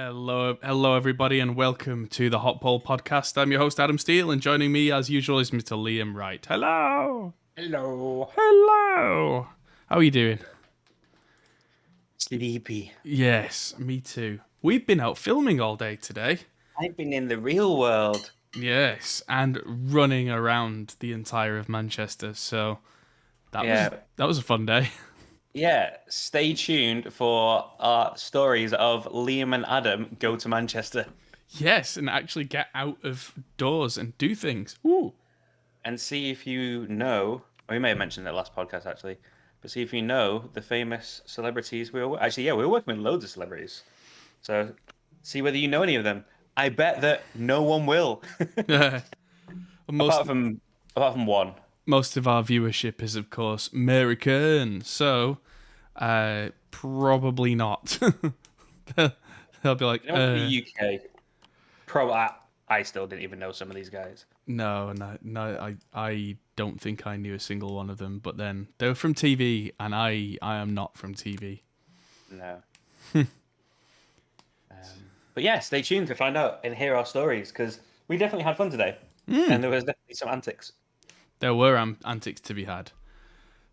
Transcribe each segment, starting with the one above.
Hello, everybody, and welcome to the Hot Pole Podcast. I'm your host, Adam Steele, and joining me, as usual, is Mr. Liam Wright. Hello! Hello. Hello! How are you doing? Sleepy. Yes, me too. We've been out filming all day today. I've been in the real world. Yes, and running around the entire of Manchester, so that was a fun day. Yeah, stay tuned for our stories of Liam and Adam go to Manchester Yes, and actually get out of doors and do things. Ooh. and see if you know, or we may have mentioned it last podcast actually, but see if you know the famous celebrities we were actually, we were working with loads of celebrities. So see whether you know any of them. I bet that no one will. most apart from one. most of our viewership is, of course, American, so probably not. They'll be like, You know, the UK. Probably. I still didn't even know some of these guys. no, I don't think I knew a single one of them. But then they were from TV, and I am not from TV. No. But yeah, stay tuned to find out and hear our stories because we definitely had fun today, and there was definitely some antics. There were antics to be had.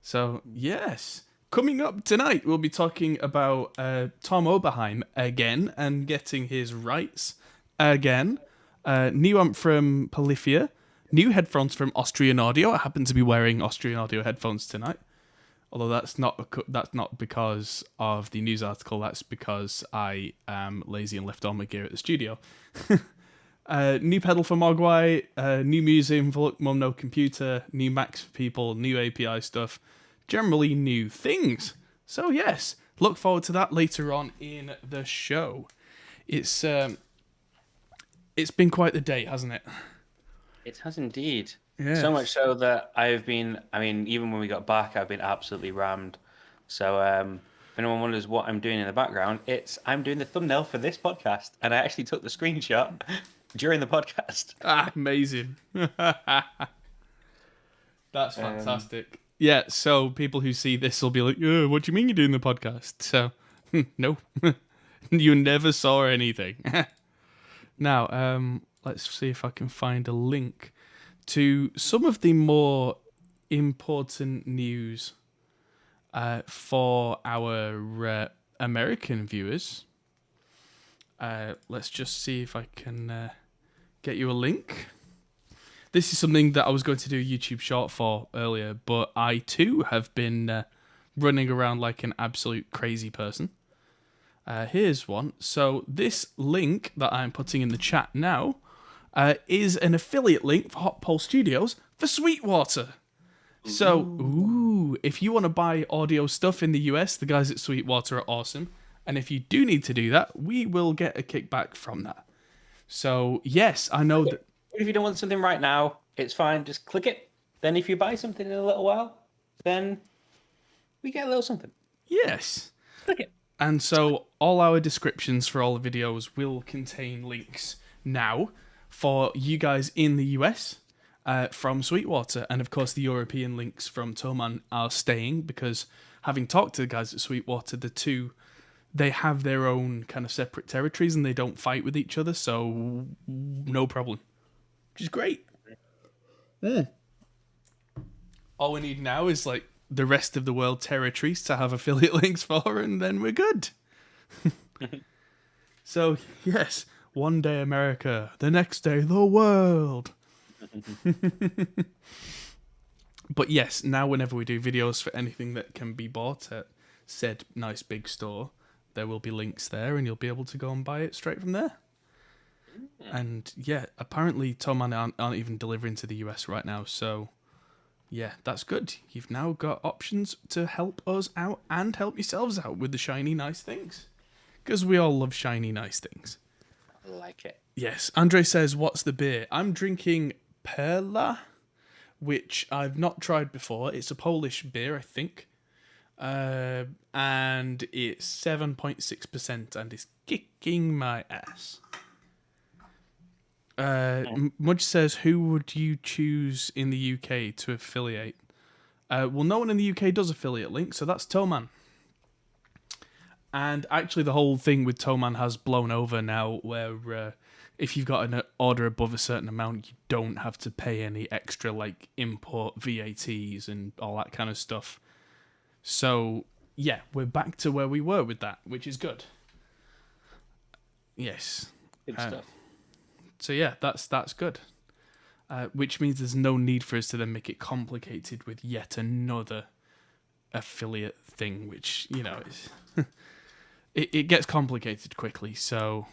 So yes, coming up tonight, we'll be talking about Tom Oberheim again and getting his rights again. New amp from Polyphia, new headphones from Austrian Audio. I happen to be wearing Austrian Audio headphones tonight. Although that's not because of the news article. That's because I am lazy and left all my gear at the studio. New pedal for Mogwai, new museum for Look Mum No Computer, new Macs for people, new API stuff, generally new things. So yes, look forward to that later on in the show. It's been quite the day, hasn't it? It has indeed. Yes. So much so that even when we got back, I've been absolutely rammed. So if anyone wonders what I'm doing in the background, I'm doing the thumbnail for this podcast, and I actually took the screenshot during the podcast. Amazing. That's fantastic. Yeah, so people who see this will be like, what do you mean you're doing the podcast? So, no. You never saw anything. Now, let's see if I can find a link to some of the more important news for our American viewers. Let's just see if I can get you a link. This is something that I was going to do a YouTube short for earlier, but I too have been running around like an absolute crazy person. Here's one. So this link that I'm putting in the chat now is an affiliate link for Hot Pole Studios for Sweetwater. So, if you want to buy audio stuff in the US, the guys at Sweetwater are awesome. And if you do need to do that, we will get a kickback from that. So, yes, I know that... If you don't want something right now, it's fine. Just click it. Then if you buy something in a little while, then we get a little something. Yes. Click it. And so all our descriptions for all the videos will contain links now for you guys in the US from Sweetwater. And of course, the European links from Toman are staying because having talked to the guys at Sweetwater, the two, they have their own kind of separate territories and they don't fight with each other. So no problem. Which is great. Yeah. All we need now is like the rest of the world territories to have affiliate links for, and then we're good. So, yes, one day America, the next day the world. But yes, now whenever we do videos for anything that can be bought at said nice big store, there will be links there, and you'll be able to go and buy it straight from there. And yeah, apparently Tom and aren't even delivering to the US right now, so... yeah, that's good. You've now got options to help us out and help yourselves out with the shiny, nice things. Because we all love shiny, nice things. I like it. Yes. Andre says, what's the beer? I'm drinking Perla, which I've not tried before. It's a Polish beer, I think. And it's 7.6% and it's kicking my ass. Mudge says, who would you choose in the UK to affiliate? Well, no one in the UK does affiliate link, so that's Toman. And actually, the whole thing with Toman has blown over now, where if you've got an order above a certain amount, you don't have to pay any extra, like import VATs and all that kind of stuff. So yeah, we're back to where we were with that, which is good. Yes. Good stuff. So yeah, that's good. Which means there's no need for us to then make it complicated with yet another affiliate thing, which, you know, is it gets complicated quickly. So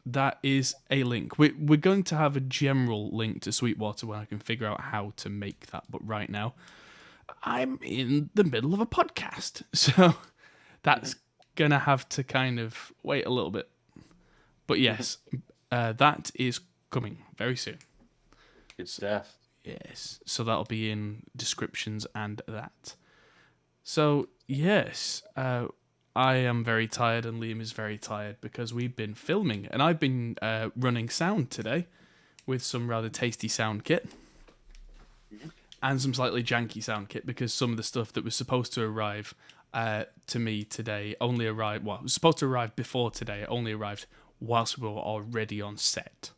that is a link. We're going to have a general link to Sweetwater when I can figure out how to make that. But right now, I'm in the middle of a podcast. So that's going to have to kind of wait a little bit. But yes, that is coming very soon. Good stuff. Yes. So that'll be in descriptions and that. So, yes, I am very tired and Liam is very tired because we've been filming and I've been running sound today with some rather tasty sound kit and some slightly janky sound kit because some of the stuff that was supposed to arrive to me today only arrived, well, it was supposed to arrive before today, it only arrived whilst we were already on set.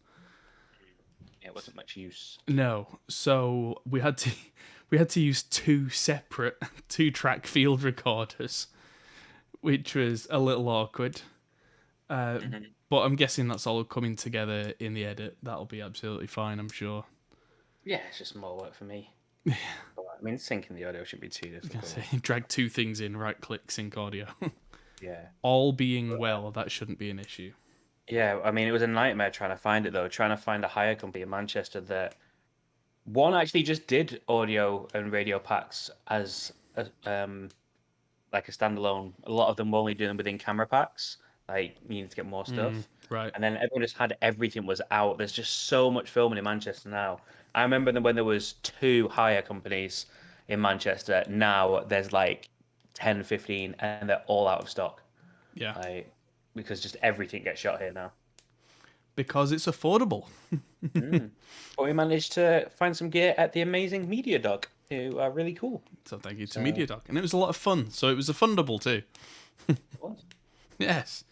Yeah, it wasn't much use. No, so we had to use two separate 2-track field recorders, which was a little awkward. But I'm guessing that's all coming together in the edit. That'll be absolutely fine, I'm sure. Yeah, it's just more work for me. I mean, syncing the audio shouldn't be too difficult. Drag two things in, right-click, sync audio. Yeah. All being well, that shouldn't be an issue. Yeah, I mean, it was a nightmare trying to find it, though. Trying to find a hire company in Manchester that, one, actually just did audio and radio packs as like a standalone. A lot of them were only doing them within camera packs. Like, you need to get more stuff. Right. And then everyone just had everything was out. There's just so much filming in Manchester now. I remember when there was 2 hire companies in Manchester. Now there's like 10, 15, and they're all out of stock. Yeah. Because just everything gets shot here now. Because it's affordable. But we managed to find some gear at the amazing Media Dog, who are really cool. So thank you to Media Dog. And it was a lot of fun. So it was a fundable too. It was. Yes.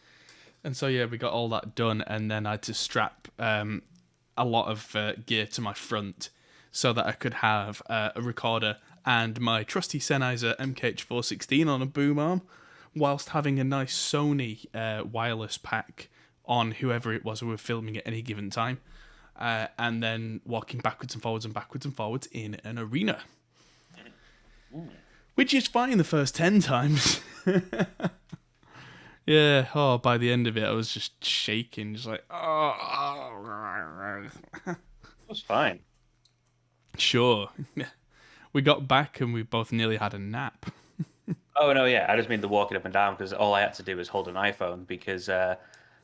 And so, yeah, we got all that done. And then I had to strap a lot of gear to my front so that I could have a recorder and my trusty Sennheiser MKH416 on a boom arm, whilst having a nice Sony wireless pack on whoever it was who were filming at any given time, and then walking backwards and forwards in an arena. Which is fine the first 10 times. Yeah, by the end of it, I was just shaking, just like, It was fine. Sure. We got back and we both nearly had a nap. Oh, no, yeah. I just mean the walking up and down because all I had to do was hold an iPhone because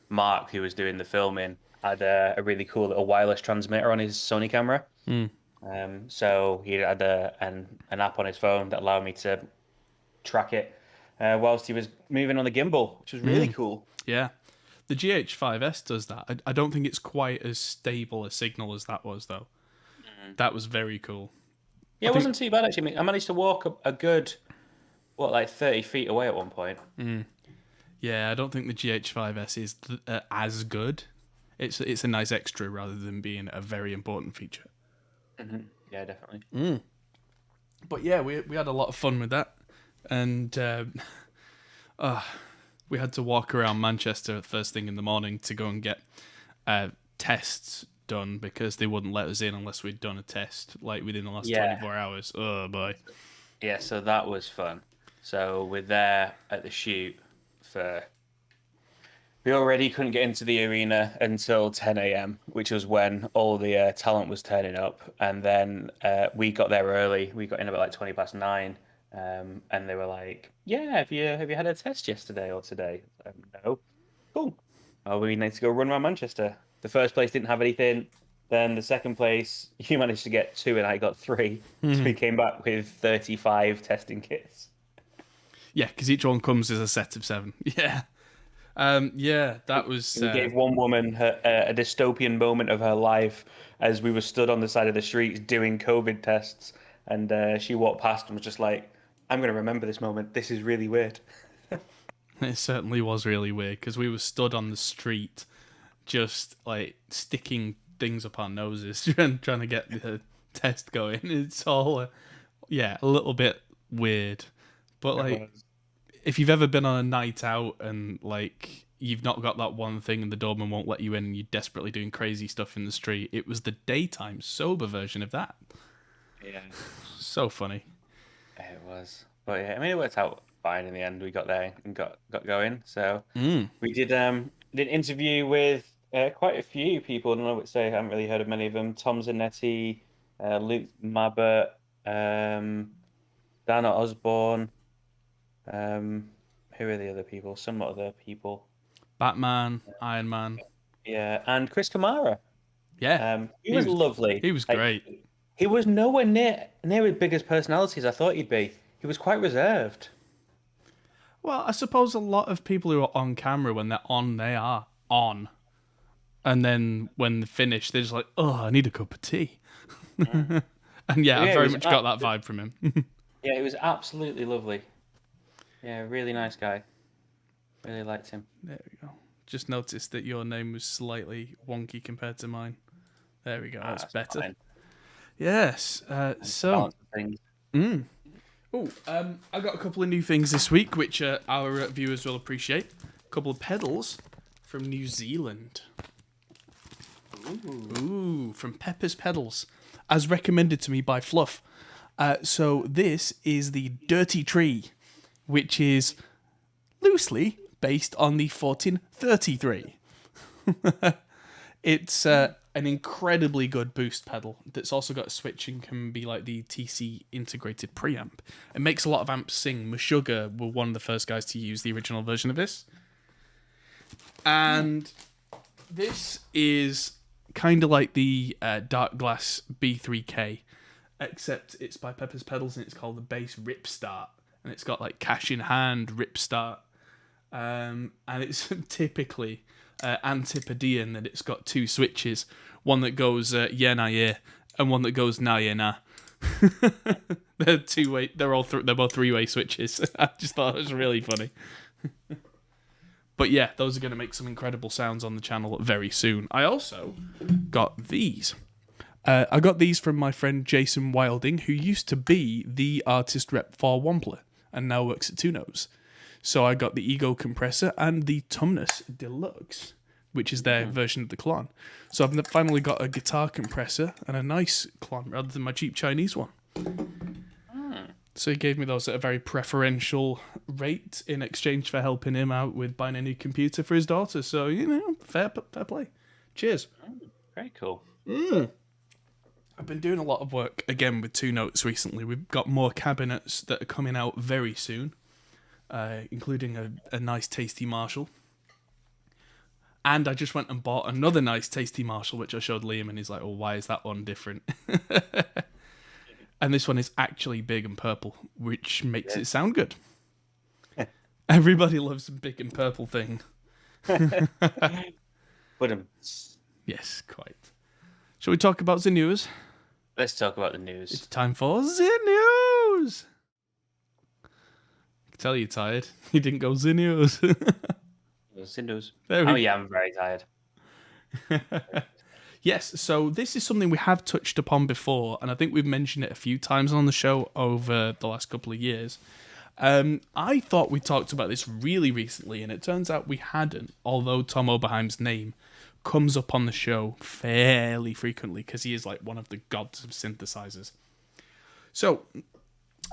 Mark, who was doing the filming, had a really cool little wireless transmitter on his Sony camera. So he had an app on his phone that allowed me to track it whilst he was moving on the gimbal, which was really cool. Yeah. The GH5S does that. I don't think it's quite as stable a signal as that was, though. That was very cool. Yeah, it wasn't too bad, actually. I mean, I managed to walk a good, like 30 feet away at one point. Yeah, I don't think the GH5S is as good. It's a nice extra rather than being a very important feature. Yeah, definitely. But yeah, we had a lot of fun with that. And we had to walk around Manchester first thing in the morning to go and get tests done because they wouldn't let us in unless we'd done a test like within the last 24 hours. Oh boy. Yeah, so that was fun. So we're there at the shoot we already couldn't get into the arena until 10 a.m., which was when all the talent was turning up. And then we got there early. We got in about like 20 past 9. And they were like, yeah, have you had a test yesterday or today? No. Cool. Oh, we need to go run around Manchester. The first place didn't have anything. Then the second place, you managed to get 2 and I got 3. So we came back with 35 testing kits. Yeah, because each one comes as a set of 7. Yeah. Yeah, that was... We gave one woman a dystopian moment of her life as we were stood on the side of the streets doing COVID tests. And she walked past and was just like, I'm going to remember this moment. This is really weird. It certainly was really weird because we were stood on the street, just like sticking things up our noses, trying to get the test going. It's all, a little bit weird. But like, if you've ever been on a night out and like you've not got that one thing and the doorman won't let you in and you're desperately doing crazy stuff in the street, it was the daytime sober version of that. Yeah. So funny. It was. But yeah, I mean, it worked out fine in the end. We got there and got going. So we did an interview with quite a few people. I don't know what to say. I haven't really heard of many of them. Tom Zanetti, Luke Mabbott, Dana Osborne. Who are the other people? Some other people. Batman, Iron Man. Yeah, and Chris Kamara. Yeah. He was lovely. He was great. He was nowhere near as big as personality as I thought he'd be. He was quite reserved. Well, I suppose a lot of people who are on camera, when they're on, they are on. And then when they finish, they're just like, oh, I need a cup of tea. And I very much got that vibe from him. Yeah, it was absolutely lovely. Yeah, really nice guy. Really liked him. There we go. Just noticed that your name was slightly wonky compared to mine. There we go. That's better. Fine. Yes. So. I got a couple of new things this week, which our viewers will appreciate. A couple of pedals from New Zealand. Ooh, from Pepper's Pedals, as recommended to me by Fluff. So this is the Dirty Tree, which is loosely based on the 1433. It's an incredibly good boost pedal that's also got a switch and can be like the TC integrated preamp. It makes a lot of amps sing. Meshuggah were one of the first guys to use the original version of this. And this is kind of like the Dark Glass B3K, except it's by Pepper's Pedals and it's called the Bass Rip Start. And it's got like cash in hand, rip start. And it's typically Antipodean that it's got two switches. One that goes yeah nah yeah, and one that goes nah yeah nah. They're two-way. They're both three-way switches. I just thought it was really funny. But yeah, those are going to make some incredible sounds on the channel very soon. I also got these. I got these from my friend Jason Wilding, who used to be the artist rep for Wampler and now works at Two Notes. So I got the Ego compressor and the Tumnus Deluxe, which is their version of the Klon. So I've finally got a guitar compressor and a nice Klon rather than my cheap Chinese one. So he gave me those at a very preferential rate in exchange for helping him out with buying a new computer for his daughter. So, fair play. Cheers. Very cool. I've been doing a lot of work, again, with Two Notes recently. We've got more cabinets that are coming out very soon, including a nice, tasty Marshall. And I just went and bought another nice, tasty Marshall, which I showed Liam, and he's like, oh, why is that one different? And this one is actually big and purple, which makes it sound good. Everybody loves a big and purple thing. Yes, quite. Shall we talk about the news? Let's talk about the news. It's time for the news. I can tell you're tired. You didn't go the news. The news. Yeah, I'm very tired. Yes, so this is something we have touched upon before, and I think we've mentioned it a few times on the show over the last couple of years. I thought we talked about this really recently, and it turns out we hadn't, although Tom Oberheim's name comes up on the show fairly frequently, because he is like one of the gods of synthesizers. So,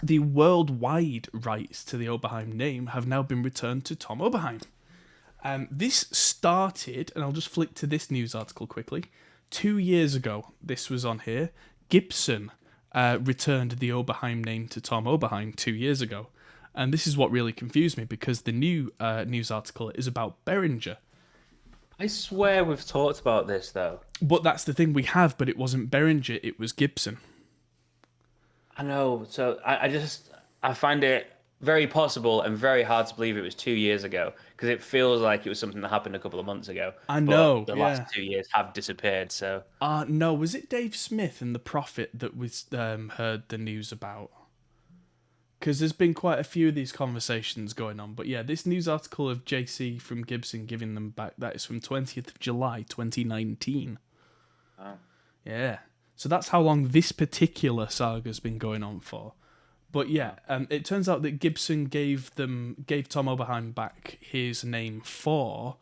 the worldwide rights to the Oberheim name have now been returned to Tom Oberheim. This started, and I'll just flick to this news article quickly. 2 years ago, this was on here. Gibson returned the Oberheim name to Tom Oberheim 2 years ago. And this is what really confused me, because the new news article is about Behringer. I swear we've talked about this, though. But that's the thing, we have, but it wasn't Behringer, it was Gibson. I know, so I find it very possible and very hard to believe it was 2 years ago, because it feels like it was something that happened a couple of months ago. I know. But the last 2 years have disappeared, so... No, was it Dave Smith and The Prophet that we heard the news about? because there's been quite a few of these conversations going on. But yeah, this news article of JC from Gibson giving them back, that is from 20th of July 2019. Oh. Yeah. So that's how long this particular saga's been going on for. But yeah, it turns out that Gibson gave Tom Oberheim back his name for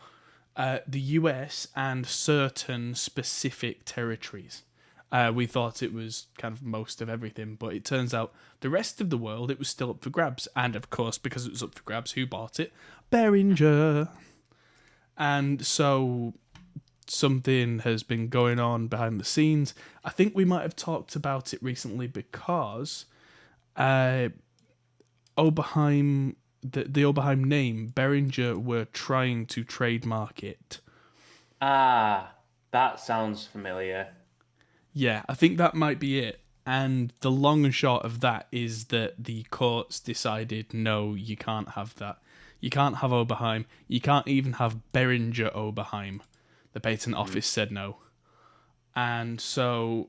the US and certain specific territories. We thought it was kind of most of everything, but it turns out the rest of the world, it was still up for grabs. And of course, because it was up for grabs, who bought it? Behringer. And so something has been going on behind the scenes. I think we might have talked about it recently because Oberheim, the Oberheim name, Behringer were trying to trademark it. Ah, that sounds familiar. Yeah, I think that might be it. And the long and short of that is that the courts decided, no, you can't have that. You can't have Oberheim. You can't even have Behringer Oberheim. The patent office said no. And so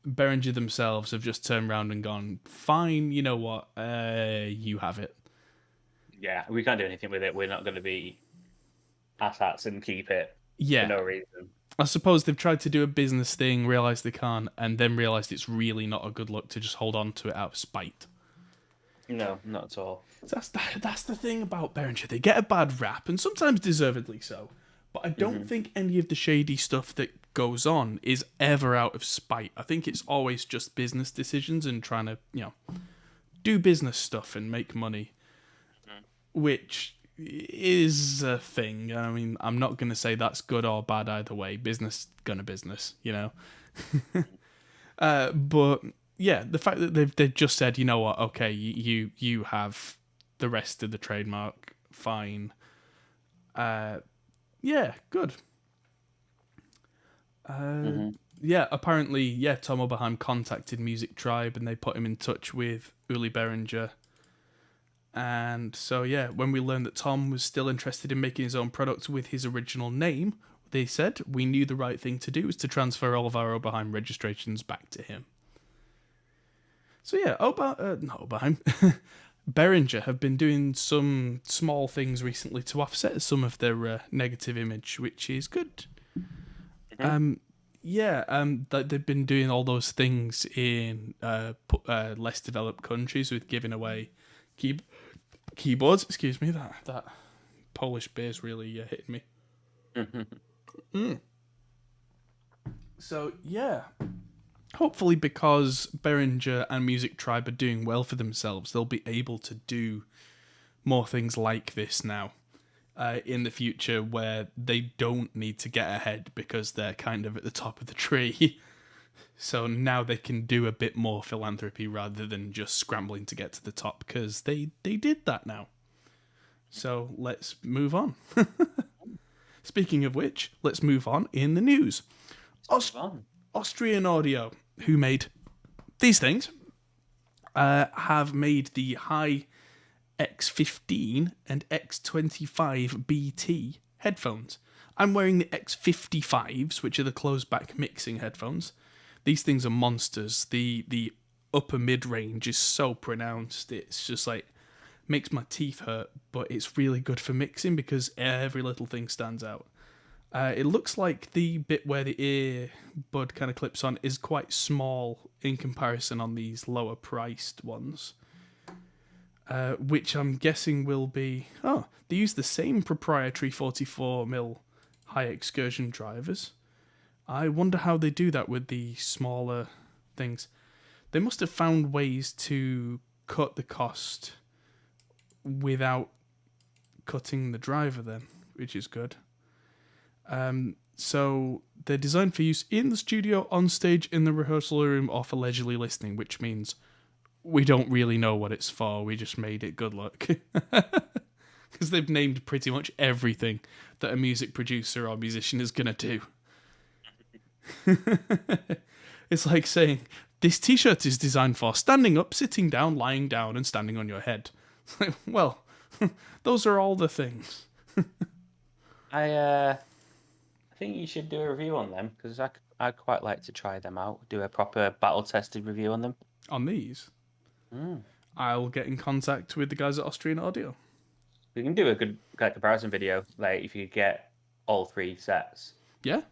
Behringer themselves have just turned around and gone, fine, you know what, you have it. Yeah, we can't do anything with it. We're not going to be asshats and keep it for no reason. I suppose they've tried to do a business thing, realised they can't, and then realised it's really not a good look to just hold on to it out of spite. No, not at all. So that's the thing about Behringer. They get a bad rap, and sometimes deservedly so. But I don't think any of the shady stuff that goes on is ever out of spite. I think it's always just business decisions and trying to, do business stuff and make money, which is a thing. I mean, I'm not going to say that's good or bad either way. Business gonna business, but yeah, the fact that they've just said, you know what, okay, you have the rest of the trademark, fine. Yeah, good. Yeah, apparently, Tom Oberheim contacted Music Tribe and they put him in touch with Uli Behringer. And so, yeah, when we learned that Tom was still interested in making his own product with his original name, they said we knew the right thing to do was to transfer all of our Oberheim registrations back to him. So, yeah, not Oberheim. Behringer have been doing some small things recently to offset some of their negative image, which is good. They've been doing all those things in less developed countries with giving away keyboards. Excuse me, that Polish beer's really hitting me. So yeah. Hopefully, because Behringer and Music Tribe are doing well for themselves, they'll be able to do more things like this now in the future where they don't need to get ahead because they're kind of at the top of the tree. So now they can do a bit more philanthropy rather than just scrambling to get to the top because they did that now. So let's move on. Speaking of which, let's move on in the news. Austrian Audio, who made these things, have made the High X15 and X25 BT headphones. I'm wearing the X55s, which are the closed-back mixing headphones. These things are monsters. The upper mid-range is so pronounced. It's just like, makes my teeth hurt, but it's really good for mixing because every little thing stands out. It looks like the bit where the earbud kind of clips on is quite small in comparison on these lower priced ones. Which I'm guessing will be... Oh, they use the same proprietary 44mm high excursion drivers. I wonder how they do that with the smaller things. They must have found ways to cut the cost without cutting the driver then, which is good. So they're designed for use in the studio, on stage, in the rehearsal room, or for leisurely listening, which means we don't really know what it's for. We just made it good luck. Because they've named pretty much everything that a music producer or musician is going to do. It's like saying, this t-shirt is designed for standing up, sitting down, lying down, and standing on your head. It's like, well, those are all the things. I think you should do a review on them because I'd quite like to try them out. Do a proper battle-tested review on them. On these? I'll get in contact with the guys at Austrian Audio. We can do a good comparison video, like if you get all 3 sets. Yeah.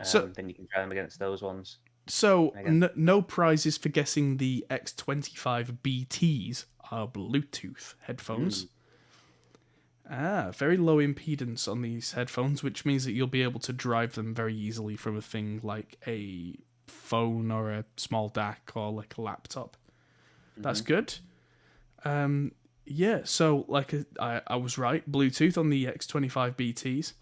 So then you can try them against those ones. So no prizes for guessing the X25 BTs are Bluetooth headphones. Very low impedance on these headphones, which means that you'll be able to drive them very easily from a thing like a phone or a small DAC or like a laptop. That's good. Yeah, so like I was right, Bluetooth on the X25 BTs.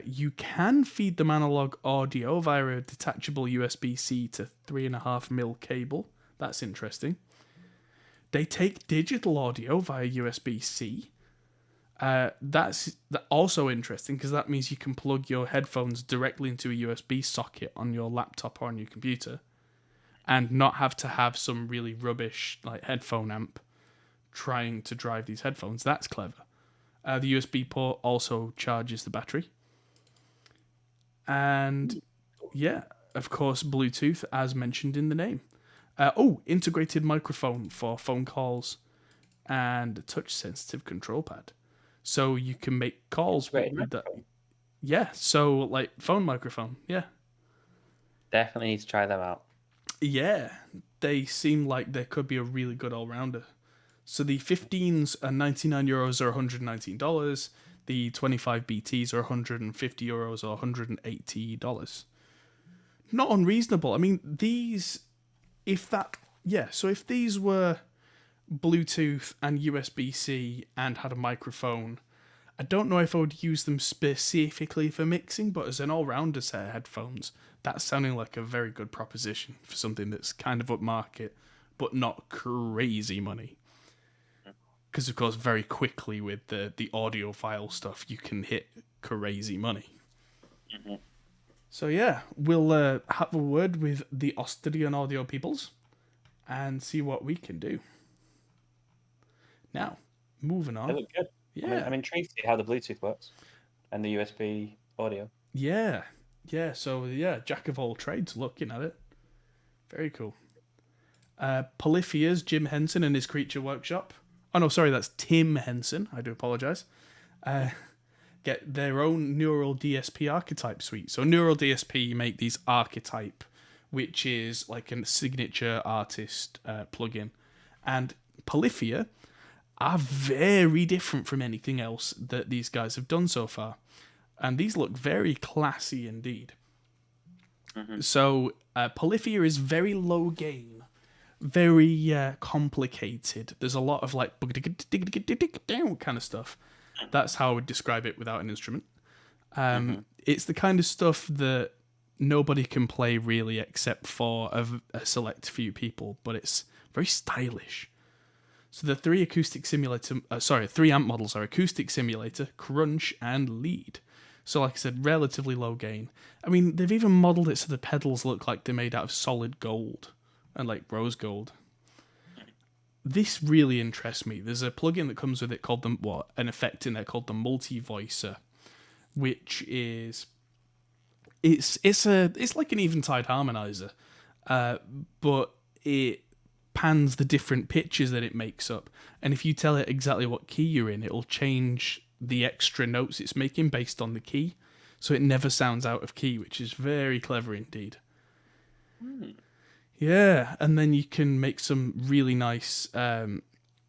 You can feed them analog audio via a detachable USB-C to 3.5mm cable. That's interesting. They take digital audio via USB-C. That's also interesting because that means you can plug your headphones directly into a USB socket on your laptop or on your computer and not have to have some really rubbish like headphone amp trying to drive these headphones. That's clever. The USB port also charges the battery. And yeah, of course, Bluetooth, as mentioned in the name. Integrated microphone for phone calls and a touch-sensitive control pad. So you can make calls with that. Yeah, so like phone microphone, yeah. Definitely need to try them out. Yeah, they seem like they could be a really good all-rounder. So the 15s are €99 or $119. The 25 BTs are €150 or $180. Not unreasonable. I mean, so if these were Bluetooth and USB-C and had a microphone, I don't know if I would use them specifically for mixing, but as an all-rounder set of headphones, that's sounding like a very good proposition for something that's kind of upmarket, but not crazy money. Because, of course, very quickly with the audiophile stuff, you can hit crazy money. So, yeah, we'll have a word with the Austrian audio peoples and see what we can do. Now, moving on. They look good. Yeah. I'm intrigued to see how the Bluetooth works and the USB audio. Yeah. Yeah, so, yeah, jack of all trades looking at it. Very cool. Polyphia's Jim Henson and his Creature Workshop. Oh, no, sorry, that's Tim Henson. I do apologise. Get their own Neural DSP archetype suite. So Neural DSP make these archetype, which is like a signature artist plugin. And Polyphia are very different from anything else that these guys have done so far. And these look very classy indeed. So Polyphia is very low gain. Very complicated. There's a lot of like kind of stuff. That's how I would describe it without an instrument. It's the kind of stuff that nobody can play really except for a select few people, but it's very stylish. So the three amp models are Acoustic Simulator, Crunch, and Lead. So like I said, relatively low gain. I mean, they've even modeled it so the pedals look like they're made out of solid gold. And like rose gold. This really interests me. There's a plugin that comes with it called an effect in there called the Multi-Voicer, which is it's like an eventide harmonizer, but it pans the different pitches that it makes up, and if you tell it exactly what key you're in, it'll change the extra notes it's making based on the key, so it never sounds out of key, which is very clever indeed. Yeah, and then you can make some really nice kind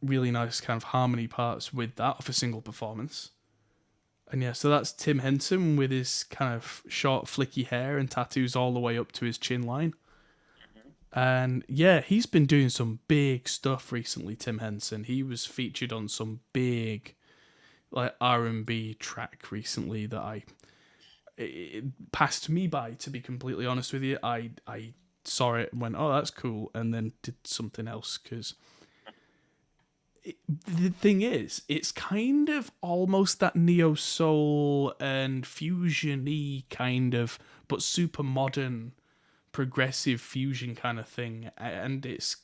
of harmony parts with that off a single performance. And yeah, so that's Tim Henson with his kind of short, flicky hair and tattoos all the way up to his chin line. And yeah, he's been doing some big stuff recently, Tim Henson. He was featured on some big like R&B track recently that it passed me by, to be completely honest with you. I saw it and went, oh, that's cool, and then did something else, because the thing is, it's kind of almost that neo-soul and fusion-y kind of, but super modern, progressive fusion kind of thing, and it's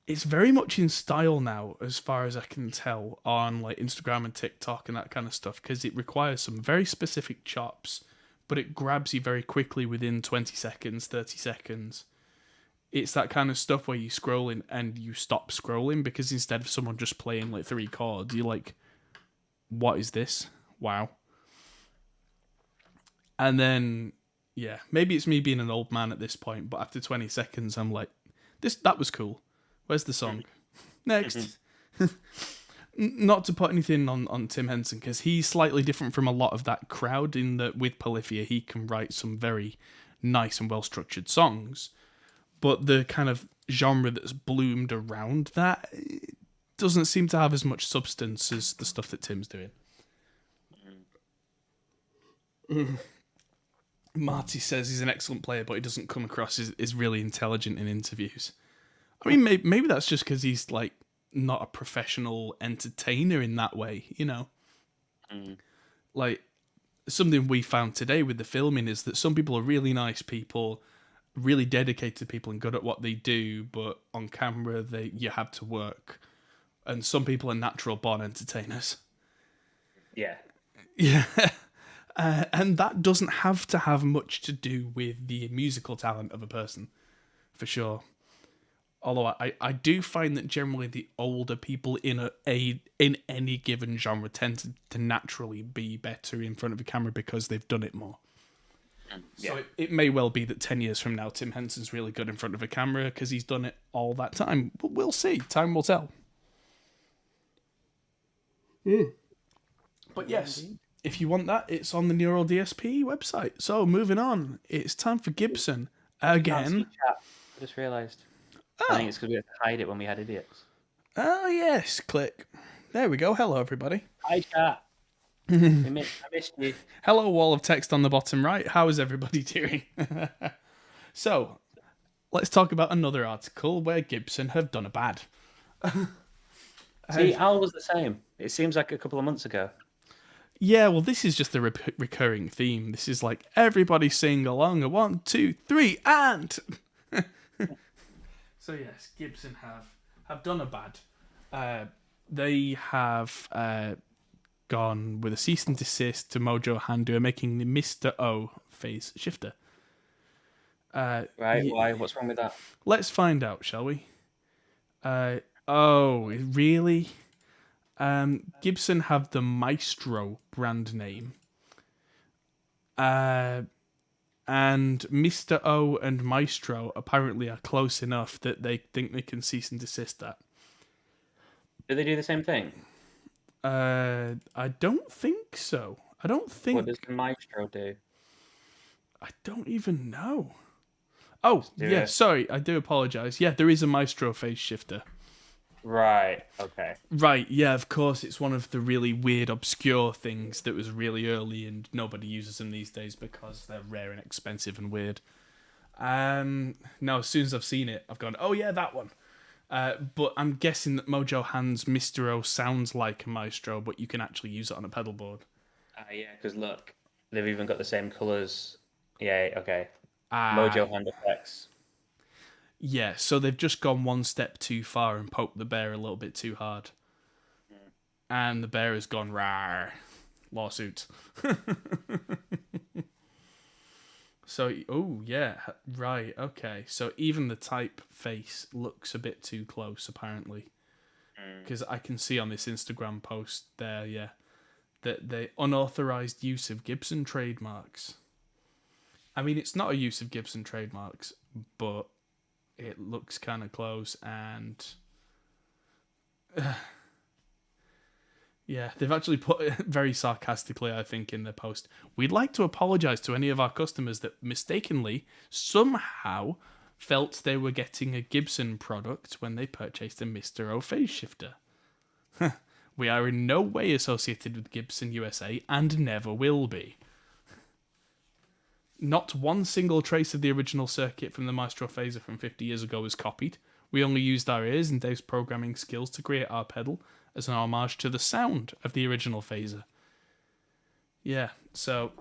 very much in style now, as far as I can tell, on like Instagram and TikTok and that kind of stuff, because it requires some very specific chops, but it grabs you very quickly within 20 seconds, 30 seconds. it's that kind of stuff where you're scrolling and you stop scrolling because instead of someone just playing like 3 chords, you're like, what is this? Wow. And then, yeah, maybe it's me being an old man at this point, but after 20 seconds, I'm like, that was cool. Where's the song? Next. Not to put anything on Tim Henson, because he's slightly different from a lot of that crowd in that with Polyphia, he can write some very nice and well-structured songs. But the kind of genre that's bloomed around that doesn't seem to have as much substance as the stuff that Tim's doing. Marty says he's an excellent player, but he doesn't come across as really intelligent in interviews. I mean, maybe that's just because he's like not a professional entertainer in that way, you know? Like, something we found today with the filming is that some people are really nice people, really dedicated people and good at what they do, but on camera you have to work. And some people are natural born entertainers. Yeah. Yeah. And that doesn't have to have much to do with the musical talent of a person, for sure. Although I do find that generally the older people in any given genre tend to naturally be better in front of a camera because they've done it more. Yeah. So it may well be that 10 years from now, Tim Henson's really good in front of a camera because he's done it all that time. But we'll see. Time will tell. But yes, if you want that, it's on the Neural DSP website. So moving on, it's time for Gibson again. I just realised. Oh. I think it's because we had to hide it when we had idiots. Oh yes, click. There we go. Hello everybody. Hi chat. I missed you. Hello wall of text on the bottom right. How is everybody doing? So, let's talk about another article where Gibson have done a bad. See, Al was the same. It seems like a couple of months ago. Yeah, well, this is just a recurring theme. This is like, everybody sing along. 1, 2, 3, and... So yes, Gibson have done a bad. They have gone with a cease and desist to Mojo Hand, who are making the Mr. O phase shifter. Right, why? What's wrong with that? Let's find out, shall we? Oh, really? Gibson have the Maestro brand name. And Mr. O and Maestro apparently are close enough that they think they can cease and desist that. Do they do the same thing? I don't think so. I don't think... What does the Maestro do? I don't even know. Oh, yeah, sorry, I do apologise. Yeah, there is a Maestro phase shifter. Right, okay. Right, yeah, of course, it's one of the really weird, obscure things that was really early and nobody uses them these days because they're rare and expensive and weird. Now, as soon as I've seen it, I've gone, oh yeah, that one. But I'm guessing that Mojo Hand's Mr. O sounds like a Maestro, but you can actually use it on a pedal board. Yeah, because look, they've even got the same colours. Yeah, okay. Mojo Hand effects. Yeah, so they've just gone one step too far and poked the bear a little bit too hard. And the bear has gone, rawr, lawsuit. So, oh, yeah, right, okay. So even the typeface looks a bit too close, apparently. Because I can see on this Instagram post there, yeah, that the unauthorized use of Gibson trademarks. I mean, it's not a use of Gibson trademarks, but it looks kind of close, and yeah, they've actually put it very sarcastically, I think, in their post. We'd like to apologise to any of our customers that mistakenly, somehow, felt they were getting a Gibson product when they purchased a Mr. O phase shifter. We are in no way associated with Gibson USA and never will be. Not one single trace of the original circuit from the Maestro Phaser from 50 years ago was copied. We only used our ears and Dave's programming skills to create our pedal as an homage to the sound of the original Phaser. Yeah, so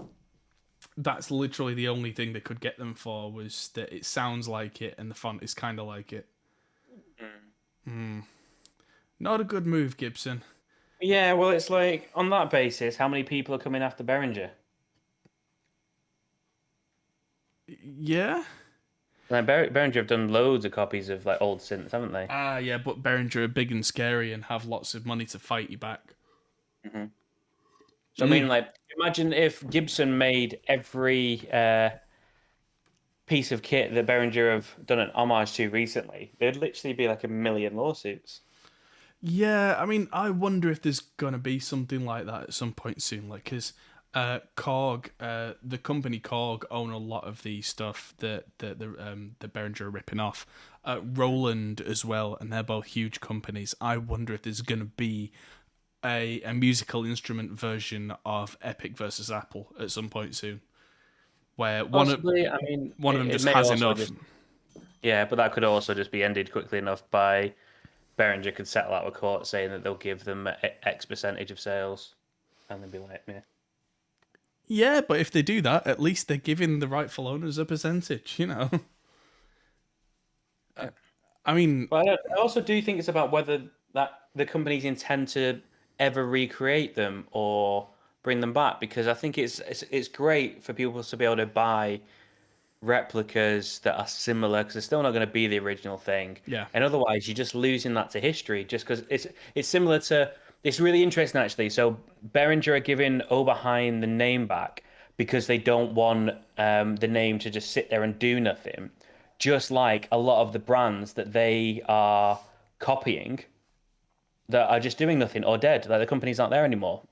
that's literally the only thing they could get them for, was that it sounds like it and the font is kind of like it. Not a good move, Gibson. Yeah, well, it's like, on that basis, how many people are coming after Behringer? Yeah? Like Behringer have done loads of copies of like old synths, haven't they? Ah, yeah, but Behringer are big and scary and have lots of money to fight you back. Hmm. So I Mm. mean, like, imagine if Gibson made every piece of kit that Behringer have done an homage to recently. There'd literally be like a million lawsuits. Yeah, I mean, I wonder if there's gonna be something like that at some point soon. Like, cause Korg, the company Korg own a lot of the stuff that Behringer are ripping off. Roland as well, and they're both huge companies. I wonder if there's gonna be a musical instrument version of Epic versus Apple at some point soon, where Possibly, I mean, one of them it just may has also enough. just yeah, but that could also just be ended quickly enough by Behringer could settle out with court saying that they'll give them X percentage of sales, and then be like, yeah. Yeah, but if they do that, at least they're giving the rightful owners a percentage, you know? Yeah. I mean, But I also do think it's about whether that the companies intend to ever recreate them or bring them back, because I think it's great for people to be able to buy replicas that are similar because they're still not going to be the original thing. yeah. And otherwise, you're just losing that to history just because it's similar to. It's really interesting actually. So Behringer are giving Oberheim the name back because they don't want the name to just sit there and do nothing. Just like a lot of the brands that they are copying that are just doing nothing or dead. Like the companies aren't there anymore.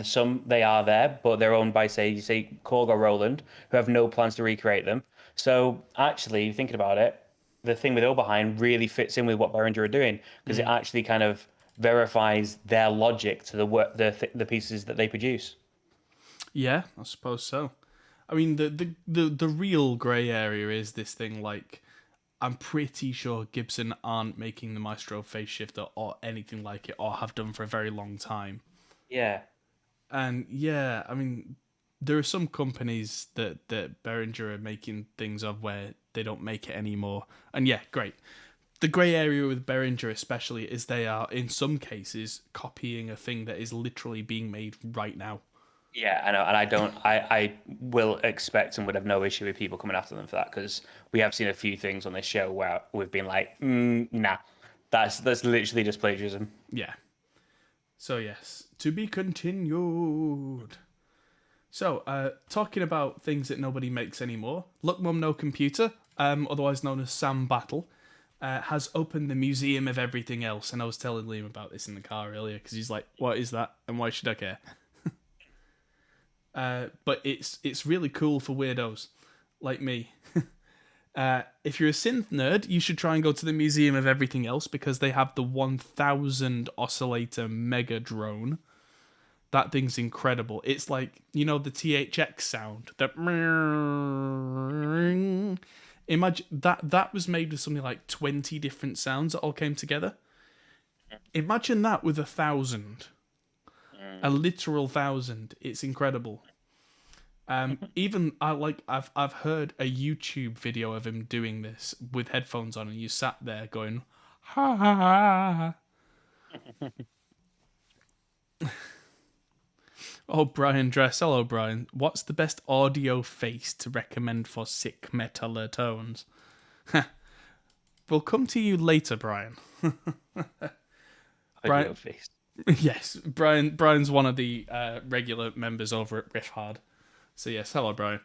Some they are there, but they're owned by say Korg or Roland, who have no plans to recreate them. So actually, thinking about it, the thing with Oberheim really fits in with what Behringer are doing because it Mm. actually kind of verifies their logic to the work, the pieces that they produce. Yeah, I suppose so. I mean, the real grey area is this thing like, I'm pretty sure Gibson aren't making the Maestro phase shifter or anything like it, or have done for a very long time. Yeah, And yeah, I mean, there are some companies that Behringer are making things of where they don't make it anymore. And yeah, great. The grey area with Behringer especially is they are in some cases copying a thing that is literally being made right now. yeah, I know, and I don't. I will expect and would have no issue with people coming after them for that because we have seen a few things on this show where we've been like, nah, that's literally just plagiarism. Yeah. So yes, to be continued. So, talking about things that nobody makes anymore, Look Mum No Computer, otherwise known as Sam Battle, has opened the Museum of Everything Else, and I was telling Liam about this in the car earlier because he's like, "What is that? And why should I care?" But it's really cool for weirdos like me. If you're a synth nerd, you should try and go to the Museum of Everything Else because they have the 1000 oscillator mega drone. That thing's incredible. It's like, you know, the THX sound. That imagine that was made with something like 20 different sounds that all came together. Imagine that with 1,000. A literal 1,000. It's incredible. Even I've heard a YouTube video of him doing this with headphones on, and you sat there going, ha ha ha. Oh, Brian Dress. Hello, Brian. What's the best audio face to recommend for sick metaller tones? We'll come to you later, Brian. Audio face. Yes, Brian's one of the regular members over at Riff Hard. So yes, hello, Brian.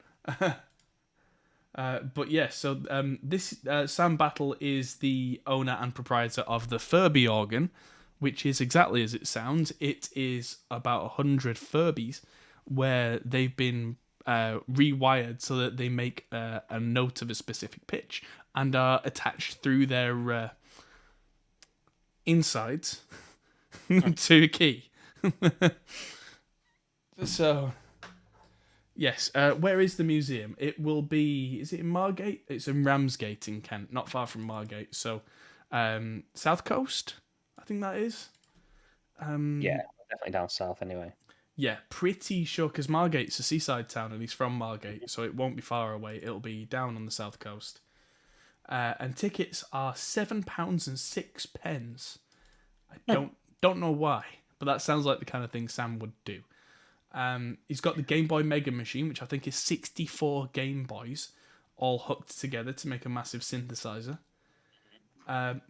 But yes, so this Sam Battle is the owner and proprietor of the Furby organ, which is exactly as it sounds. It is about 100 Furbies where they've been rewired so that they make a note of a specific pitch and are attached through their insides to a key. So, yes, where is the museum? It will be, is it in Margate? It's in Ramsgate in Kent, not far from Margate. So, South Coast, I think that is. Yeah, definitely down south anyway. Yeah, pretty sure, because Margate's a seaside town and he's from Margate, so it won't be far away. It'll be down on the south coast. And tickets are £7.06. I don't know why, but that sounds like the kind of thing Sam would do. He's got the Game Boy Mega Machine, which I think is 64 Game Boys, all hooked together to make a massive synthesizer.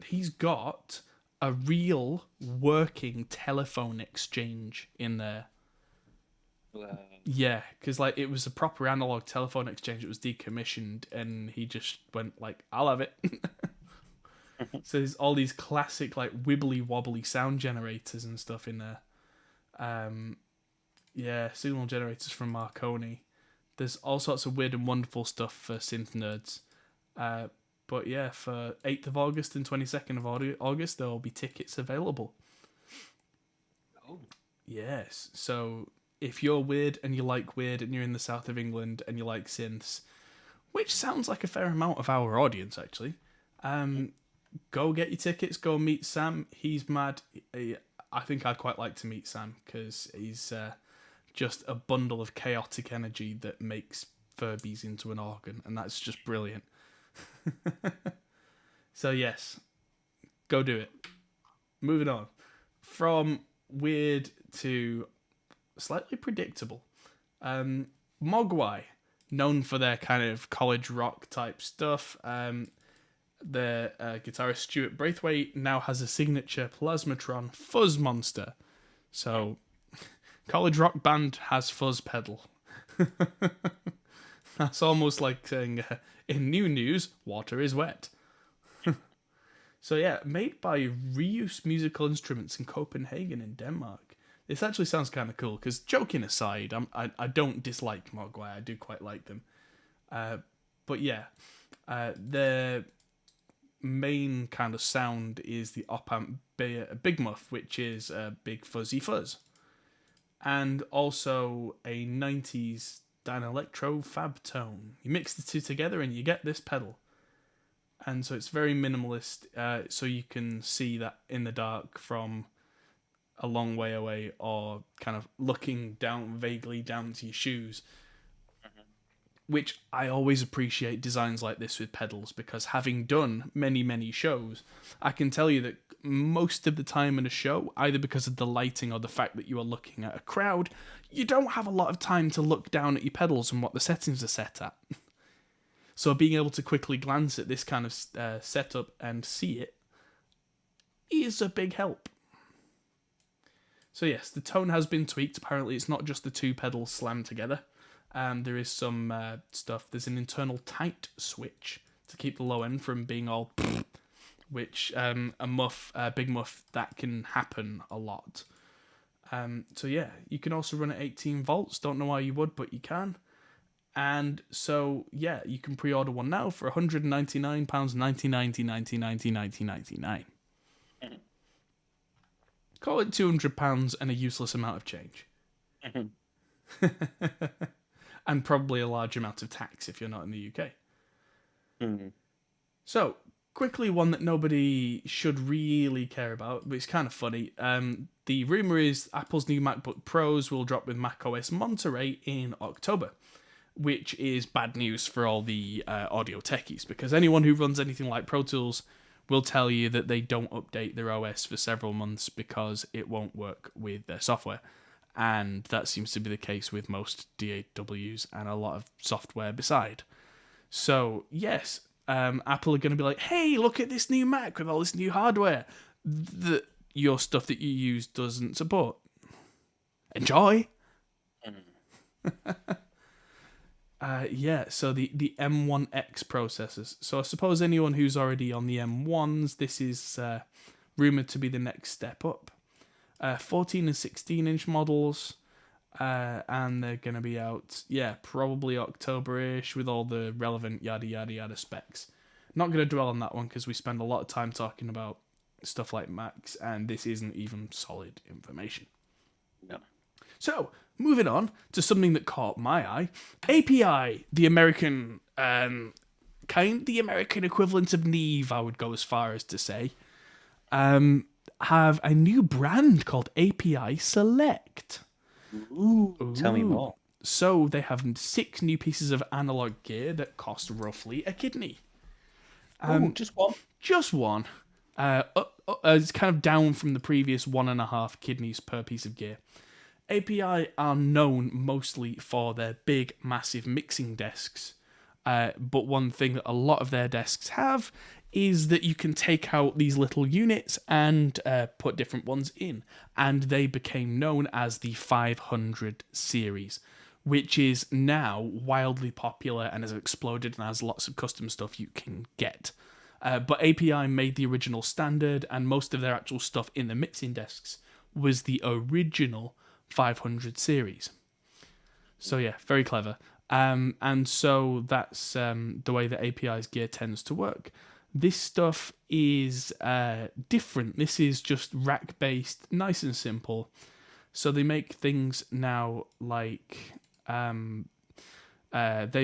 He's got a real working telephone exchange in there. Wow. Yeah, because like it was a proper analog telephone exchange. It was decommissioned, and he just went like, "I'll have it." So there's all these classic like wibbly wobbly sound generators and stuff in there. Yeah, signal generators from Marconi. There's all sorts of weird and wonderful stuff for synth nerds. But yeah, for 8th of August and 22nd of August, there will be tickets available. Oh. Yes, so if you're weird and you like weird and you're in the south of England and you like synths, which sounds like a fair amount of our audience actually, go get your tickets, go meet Sam. He's mad. I think I'd quite like to meet Sam because he's just a bundle of chaotic energy that makes Furbies into an organ, and that's just brilliant. So yes, go do it. Moving on from weird to slightly predictable. Mogwai, known for their kind of college rock type stuff. Their guitarist Stuart Braithwaite now has a signature Plasmatron fuzz monster. So, college rock band has fuzz pedal. That's almost like saying, in new news, water is wet. So yeah, made by Reuse Musical Instruments in Copenhagen in Denmark. This actually sounds kind of cool, because joking aside, I don't dislike Mogwai, I do quite like them. But yeah, their main kind of sound is the op-amp Big Muff, which is a big fuzzy fuzz. And also a 90s Dynalectro Fab tone. You mix the two together and you get this pedal. And so it's very minimalist, so you can see that in the dark from a long way away or kind of looking down vaguely down to your shoes. Which I always appreciate designs like this with pedals, because having done many, many shows, I can tell you that most of the time in a show, either because of the lighting or the fact that you are looking at a crowd, you don't have a lot of time to look down at your pedals and what the settings are set at. So being able to quickly glance at this kind of setup and see it is a big help. So yes, the tone has been tweaked. Apparently it's not just the two pedals slammed together. There is some stuff. There's an internal tight switch to keep the low end from being all which a big muff, that can happen a lot. So yeah, you can also run at 18 volts. Don't know why you would, but you can. And so yeah, you can pre-order one now for £199, 1999. Call it £200 and a useless amount of change. And probably a large amount of tax if you're not in the UK. So, quickly, one that nobody should really care about, but it's kind of funny. The rumour is Apple's new MacBook Pros will drop with macOS Monterey in October, which is bad news for all the audio techies, because anyone who runs anything like Pro Tools will tell you that they don't update their OS for several months because it won't work with their software. And that seems to be the case with most DAWs and a lot of software beside. So, yes, Apple are going to be like, hey, look at this new Mac with all this new hardware that your stuff that you use doesn't support. Enjoy! Yeah, so the M1X processors. So I suppose anyone who's already on the M1s, this is rumoured to be the next step up. 14 and 16-inch models, and they're going to be out, probably October-ish with all the relevant yada yada yada specs. Not going to dwell on that one because we spend a lot of time talking about stuff like Macs, and this isn't even solid information. No. So, moving on to something that caught my eye. API, the American the American equivalent of Neve, I would go as far as to say, have a new brand called API Select. Ooh. Tell me more. So they have 6 new pieces of analog gear that cost roughly a kidney. Just one? Just one. It's kind of down from the previous 1.5 kidneys per piece of gear. API are known mostly for their big, massive mixing desks, But one thing that a lot of their desks have is that you can take out these little units and put different ones in. And they became known as the 500 series, which is now wildly popular and has exploded and has lots of custom stuff you can get. But API made the original standard, and most of their actual stuff in the mixing desks was the original 500 series. So yeah, very clever. And so that's the way that API's gear tends to work. This stuff is different. This is just rack-based, nice and simple. So they make things now like... they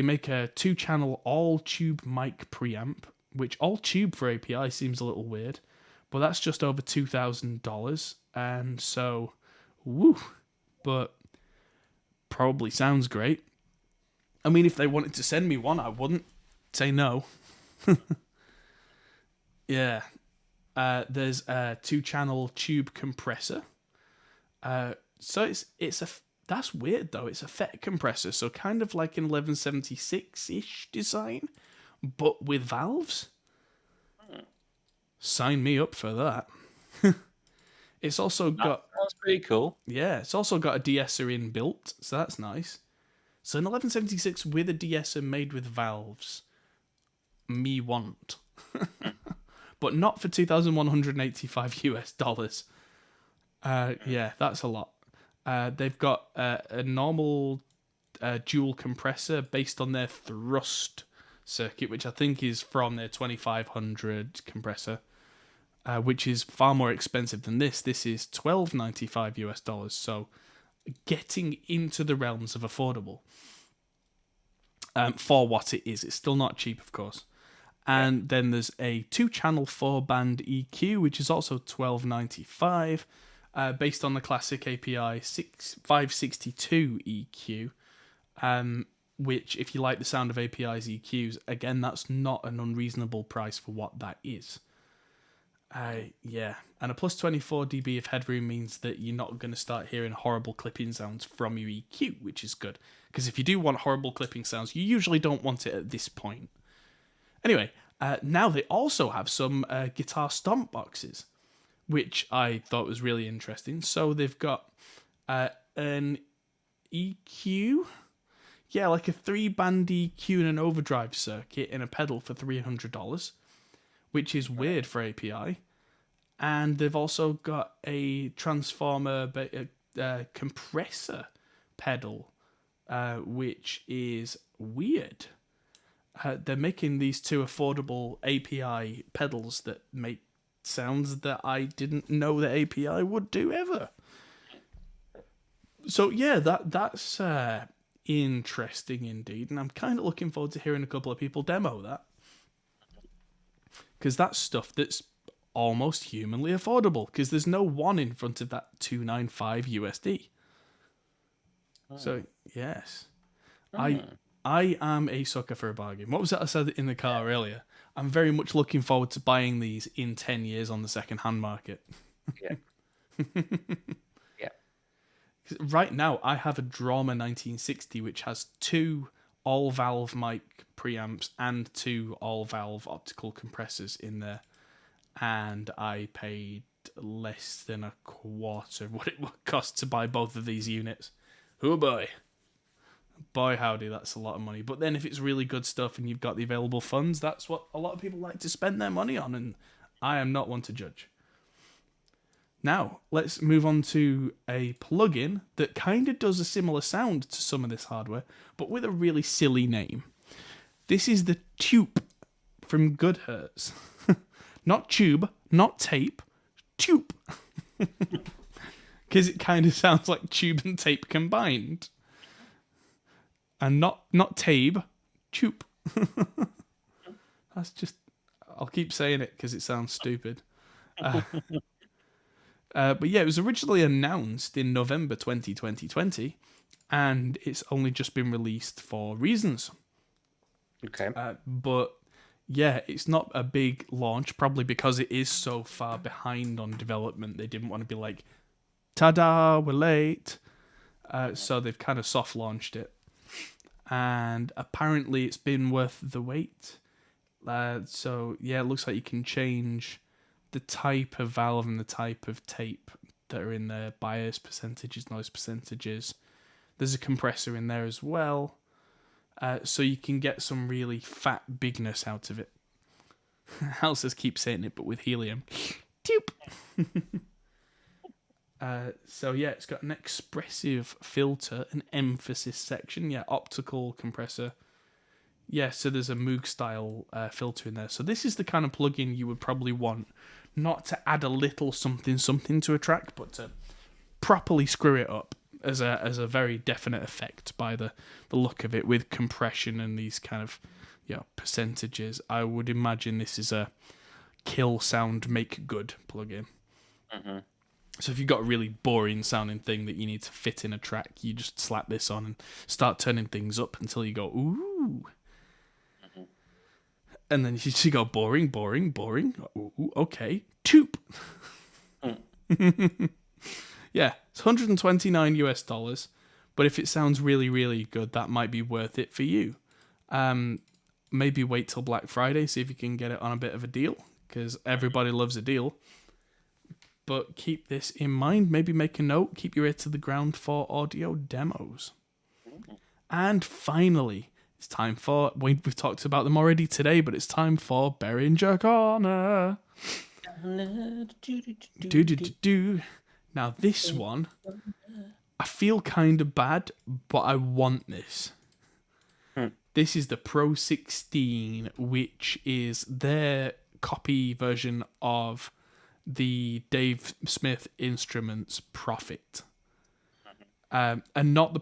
make a 2-channel all-tube mic preamp, which all-tube for API seems a little weird, but that's just over $2,000. And so, woo, but probably sounds great. I mean, if they wanted to send me one, I wouldn't say no. Yeah. There's a 2-channel tube compressor. So that's weird though. It's a FET compressor, so kind of like an 1176-ish design, but with valves. Sign me up for that. It's also got... That's pretty cool. Yeah, it's also got a de-esser inbuilt, so that's nice. So an 1176 with a de-esser made with valves. Me want. But not for $2,185 US. Yeah, that's a lot. They've got a normal dual compressor based on their thrust circuit, which I think is from their 2500 compressor, which is far more expensive than this. This is $1,295 US, so getting into the realms of affordable for what it is. It's still not cheap, of course. And then there's a 2-channel 4-band EQ, which is also $1,295, based on the classic API 562 EQ, which, if you like the sound of API's EQs, again, that's not an unreasonable price for what that is. Yeah, and a plus 24 dB of headroom means that you're not going to start hearing horrible clipping sounds from your EQ, which is good. Because if you do want horrible clipping sounds, you usually don't want it at this point. Anyway, now they also have some guitar stomp boxes, which I thought was really interesting. So they've got an EQ, yeah, like a 3-band EQ and an overdrive circuit in a pedal for $300, which is weird for API. And they've also got a transformer compressor pedal, which is weird. They're making these 2 affordable API pedals that make sounds that I didn't know that API would do ever. So yeah, that's interesting indeed, and I'm kind of looking forward to hearing a couple of people demo that, because that's stuff that's almost humanly affordable, because there's no 1 in front of that $295 USD. So yes, I am a sucker for a bargain. What was that I said in the car earlier? I'm very much looking forward to buying these in 10 years on the second-hand market. Yeah. Yeah. Right now, I have a Drama 1960, which has 2 all-valve mic preamps and 2 all-valve optical compressors in there. And I paid less than a quarter of what it would cost to buy both of these units. Oh boy. Boy howdy, that's a lot of money. But then if it's really good stuff and you've got the available funds, that's what a lot of people like to spend their money on, and I am not one to judge. Now, let's move on to a plugin that kind of does a similar sound to some of this hardware, but with a really silly name. This is the Tube from Goodhertz. Not tube, not tape, Tube. Because it kind of sounds like tube and tape combined. And not tape, Tube. That's just... I'll keep saying it because it sounds stupid. But yeah, it was originally announced in November 2020, and it's only just been released for reasons. Okay. But yeah, it's not a big launch, probably because it is so far behind on development. They didn't want to be like, ta-da, we're late. So they've kind of soft launched it. and apparently it's been worth the wait. So yeah, it looks like you can change the type of valve and the type of tape that are in there, bias percentages, noise percentages. There's a compressor in there as well, so you can get some really fat bigness out of it. I'll just keep saying it, but with helium. Toop. So yeah, it's got an expressive filter, an emphasis section, optical compressor. Yeah, so there's a Moog style filter in there. So this is the kind of plugin you would probably want, not to add a little something to a track, but to properly screw it up as a very definite effect by the look of it, with compression and these kind of percentages. I would imagine this is a kill sound make good plugin. Mm-hmm. So if you've got a really boring sounding thing that you need to fit in a track, you just slap this on and start turning things up until you go, ooh. Mm-hmm. And then you go boring. Ooh, okay. Toop. Yeah, it's $129, but if it sounds really, really good, that might be worth it for you. Maybe wait till Black Friday, see if you can get it on a bit of a deal, because everybody loves a deal. But keep this in mind. Maybe make a note. Keep your ear to the ground for audio demos. And finally, it's time for... We've talked about them already today, but it's time for Behringer Corner. Now, this one, I feel kind of bad, but I want this. This is the Pro 16, which is their copy version of the Dave Smith Instruments Prophet. And not the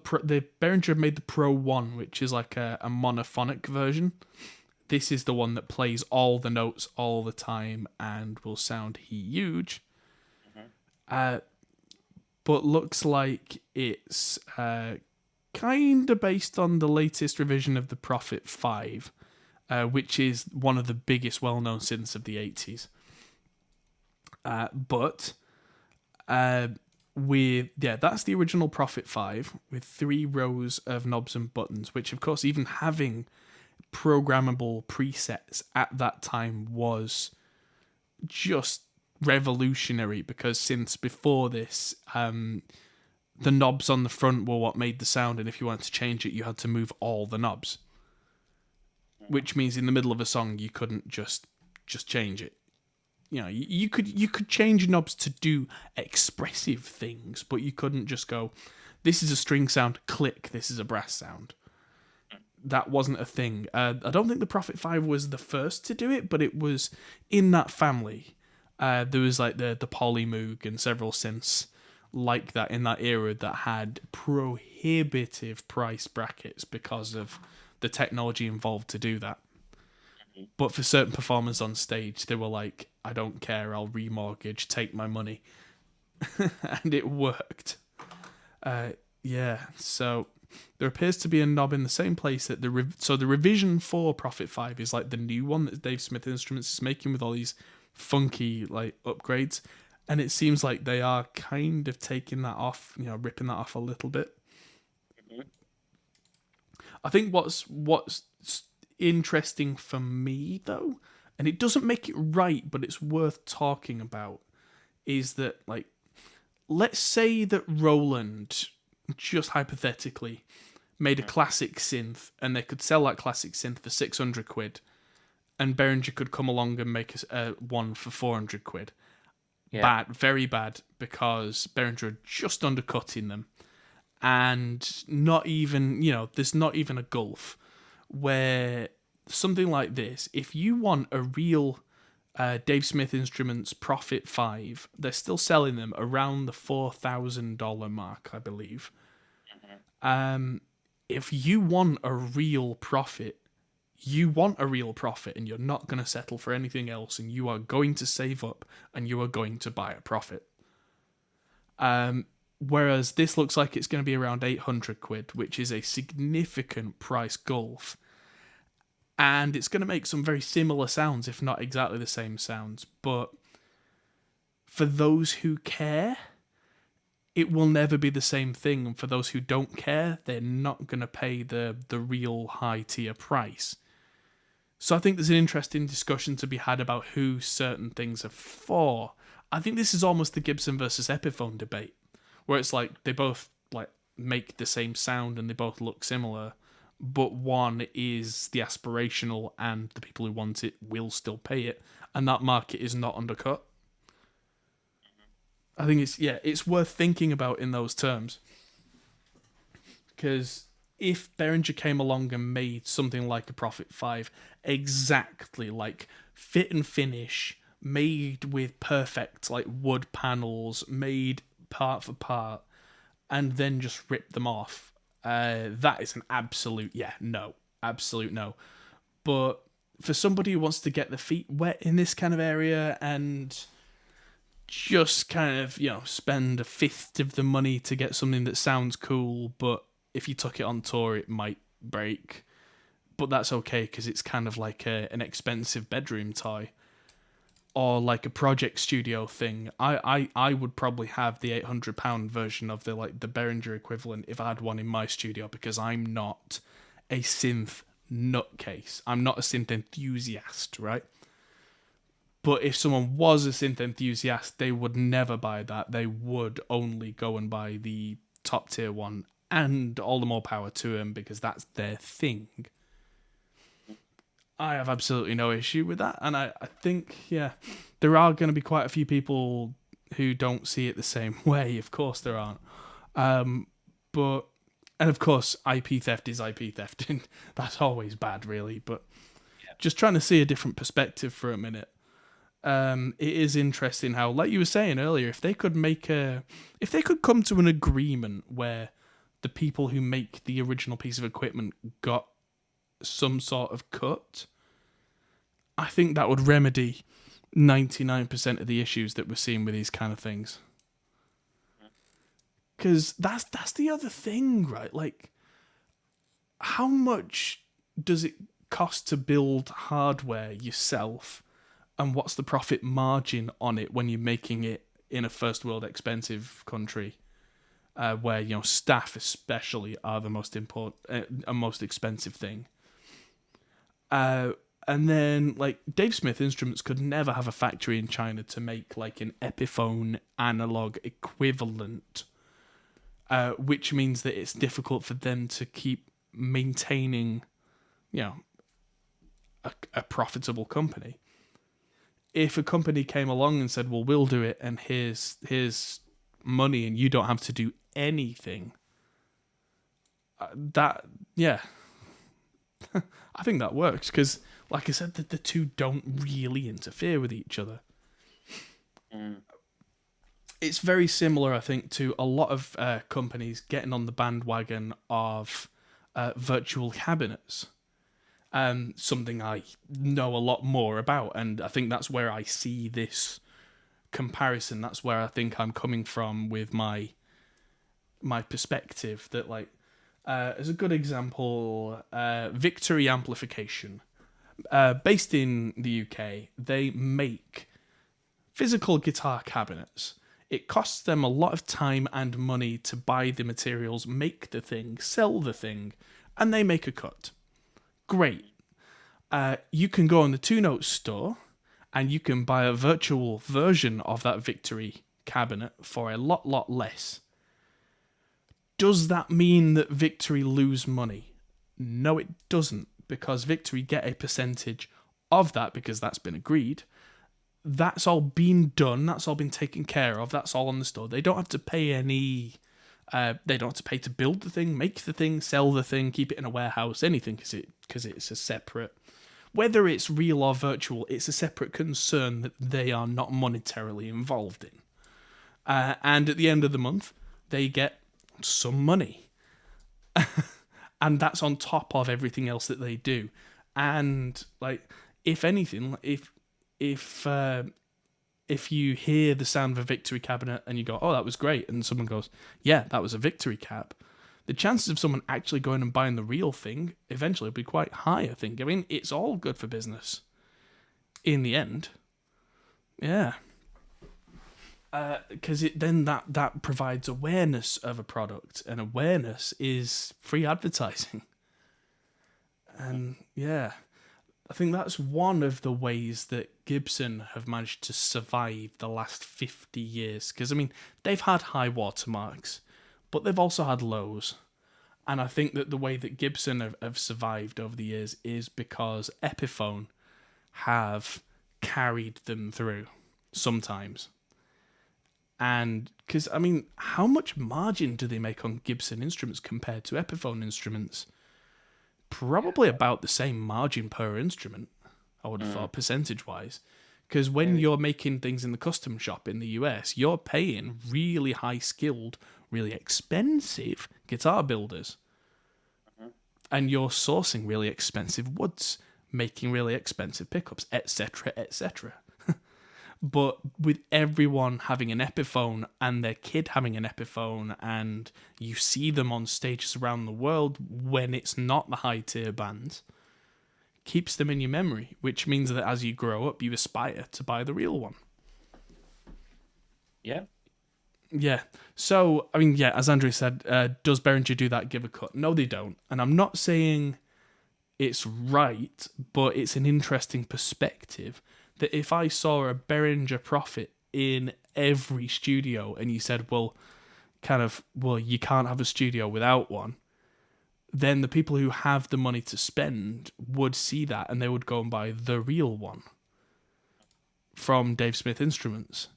Behringer made the Pro 1, which is like a monophonic version. This is the one that plays all the notes all the time and will sound huge. But looks like it's kind of based on the latest revision of the Prophet 5, which is one of the biggest well-known synths of the 80s. That's the original Prophet 5 with 3 rows of knobs and buttons, which of course, even having programmable presets at that time was just revolutionary, because since before this, the knobs on the front were what made the sound, and if you wanted to change it, you had to move all the knobs, which means in the middle of a song you couldn't just change it. You could change knobs to do expressive things, but you couldn't just go, this is a string sound, click, this is a brass sound. That wasn't a thing. I don't think the Prophet 5 was the first to do it, but it was in that family. There was like the Polymoog and several synths like that in that era that had prohibitive price brackets because of the technology involved to do that. But for certain performers on stage, they were like, I don't care, I'll remortgage, take my money. And it worked. So there appears to be a knob in the same place that the revision for Prophet 5 is like the new one that Dave Smith Instruments is making with all these funky like upgrades. And it seems like they are kind of taking that off, ripping that off a little bit. Mm-hmm. I think what's interesting for me, though, and it doesn't make it right, but it's worth talking about, is that, like, let's say that Roland, just hypothetically, made a classic synth, and they could sell that classic synth for 600 quid, and Behringer could come along and make one for 400 quid. Yeah. Bad, very bad, because Behringer are just undercutting them. And not even, there's not even a gulf where something like this, if you want a real Dave Smith Instruments Prophet 5, they're still selling them around the $4,000 mark, I believe. Mm-hmm. If you want a real Prophet, and you're not going to settle for anything else, and you are going to save up, and you are going to buy a Prophet. Whereas this looks like it's going to be around 800 quid, which is a significant price gulf. And it's going to make some very similar sounds, if not exactly the same sounds. But for those who care, it will never be the same thing. And for those who don't care, they're not going to pay the real high tier price. So I think there's an interesting discussion to be had about who certain things are for. I think this is almost the Gibson versus Epiphone debate, where it's like they both like make the same sound and they both look similar, but one is the aspirational and the people who want it will still pay it, and that market is not undercut. I think it's worth thinking about in those terms. Because if Behringer came along and made something like a Prophet 5, exactly like fit and finish, made with perfect like wood panels, made part for part, and then just ripped them off, that is an absolute no. Absolute no. But for somebody who wants to get their feet wet in this kind of area and just kind of, spend a fifth of the money to get something that sounds cool, but if you took it on tour, it might break. But that's okay, because it's kind of like an expensive bedroom toy. Or like a project studio thing. I would probably have the £800 version of the Behringer equivalent if I had one in my studio, because I'm not a synth nutcase. I'm not a synth enthusiast, right? But if someone was a synth enthusiast, they would never buy that. They would only go and buy the top tier one, and all the more power to them, because that's their thing. I have absolutely no issue with that, and I think, there are going to be quite a few people who don't see it the same way. Of course there aren't. And of course, IP theft is IP theft, and that's always bad, really. But just trying to see a different perspective for a minute. It is interesting how, like you were saying earlier, if they could come to an agreement where the people who make the original piece of equipment got some sort of cut, I think that would remedy 99% of the issues that we're seeing with these kind of things. Because that's the other thing, right? Like, how much does it cost to build hardware yourself? And what's the profit margin on it when you're making it in a first world expensive country, where staff especially are the most important, most expensive thing. And then like Dave Smith Instruments could never have a factory in China to make like an Epiphone analog equivalent, which means that it's difficult for them to keep maintaining, a profitable company. If a company came along and said, well, we'll do it, and here's money, and you don't have to do anything, I think that works, because, like I said, the two don't really interfere with each other. It's very similar, I think, to a lot of companies getting on the bandwagon of virtual cabinets. Something I know a lot more about, and I think that's where I see this comparison. That's where I think I'm coming from with my perspective. That, like, as a good example, Victory Amplification, based in the UK, they make physical guitar cabinets. It costs them a lot of time and money to buy the materials, make the thing, sell the thing, and they make a cut. Great. You can go on the Two Notes store and you can buy a virtual version of that Victory cabinet for a lot less. Does that mean that Victory lose money? No, it doesn't, because Victory get a percentage of that, because that's been agreed. That's all been done. That's all been taken care of. That's all on the store. They don't have to pay any... they don't have to pay to build the thing, make the thing, sell the thing, keep it in a warehouse, anything, because it's a separate... Whether it's real or virtual, it's a separate concern that they are not monetarily involved in. And at the end of the month, they get some money. And that's on top of everything else that they do. And, like, if anything, if you hear the sound of a Victory cabinet and you go, oh, that was great, and someone goes, yeah, that was a Victory cab, the chances of someone actually going and buying the real thing eventually will be quite high, I think. I mean, it's all good for business in the end. Yeah. because then that provides awareness of a product, and awareness is free advertising. And yeah, I think that's one of the ways that Gibson have managed to survive the last 50 years. Because, I mean, they've had high watermarks, but they've also had lows. And I think that the way that Gibson have survived over the years is because Epiphone have carried them through sometimes. And because, I mean, how much margin do they make on Gibson instruments compared to Epiphone instruments? Probably about the same margin per instrument, I would have thought, percentage-wise. Because when you're making things in the custom shop in the US, you're paying really high-skilled, really expensive guitar builders. And you're sourcing really expensive woods, making really expensive pickups, etc., etc. But with everyone having an Epiphone and their kid having an Epiphone, and you see them on stages around the world when it's not the high-tier bands, keeps them in your memory, which means that as you grow up, you aspire to buy the real one. Yeah. Yeah. So, I mean, yeah, as Andrew said, does Behringer do that give a cut? No, they don't. And I'm not saying it's right, but it's an interesting perspective that if I saw a Behringer Prophet in every studio and you said, well, you can't have a studio without one, then the people who have the money to spend would see that and they would go and buy the real one from Dave Smith Instruments,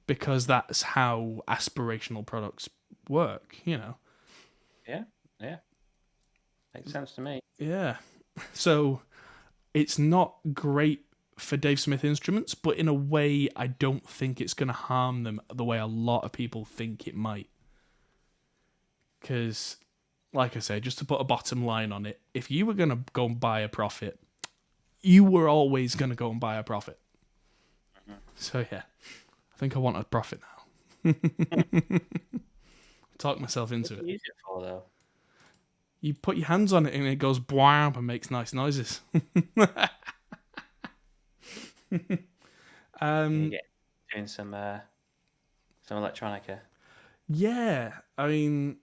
because that's how aspirational products work, you know? Yeah. Makes sense to me. Yeah. So it's not great for Dave Smith Instruments, but in a way, I don't think it's going to harm them the way a lot of people think it might. Because, like I say, just to put a bottom line on it, if you were going to go and buy a Prophet, you were always going to go and buy a Prophet. So yeah, I think I want a Prophet now. Talk myself into it. What do you use it for, though? You put your hands on it and it goes bwamp and makes nice noises. You get doing some electronica. Yeah, I mean,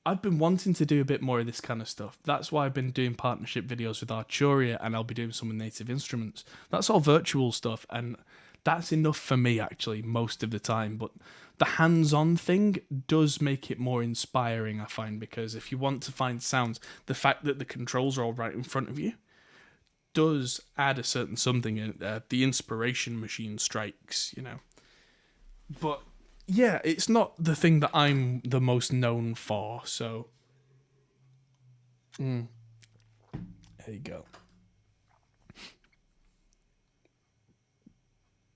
I've been wanting to do a bit more of this kind of stuff. That's why I've been doing partnership videos with Arturia, and I'll be doing some with Native Instruments. That's all virtual stuff, and that's enough for me, actually, most of the time. But the hands-on thing does make it more inspiring, I find, because if you want to find sounds, the fact that the controls are all right in front of you does add a certain something. The inspiration machine strikes, you know. But yeah, it's not the thing that I'm the most known for, so there you go.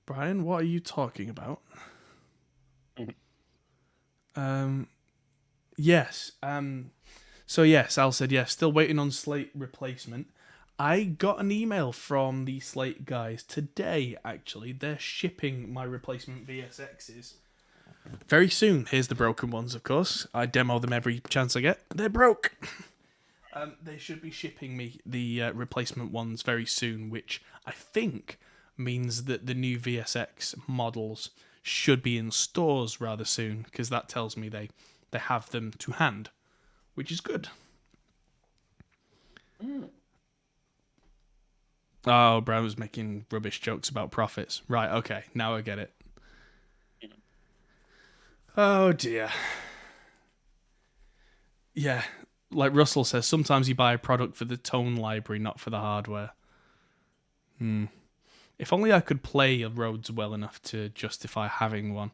Brian, what are you talking about? Yes. So yes, Al said yes. Still waiting on Slate replacement. I got an email from the Slate guys today, actually. They're shipping my replacement VSXs very soon. Here's the broken ones, of course. I demo them every chance I get. They're broke. They should be shipping me the replacement ones very soon, which I think means that the new VSX models should be in stores rather soon, because that tells me they have them to hand, which is good. Oh, Brown was making rubbish jokes about profits. Right, okay, now I get it. Oh dear. Yeah, like Russell says, sometimes you buy a product for the tone library, not for the hardware. If only I could play Rhodes well enough to justify having one.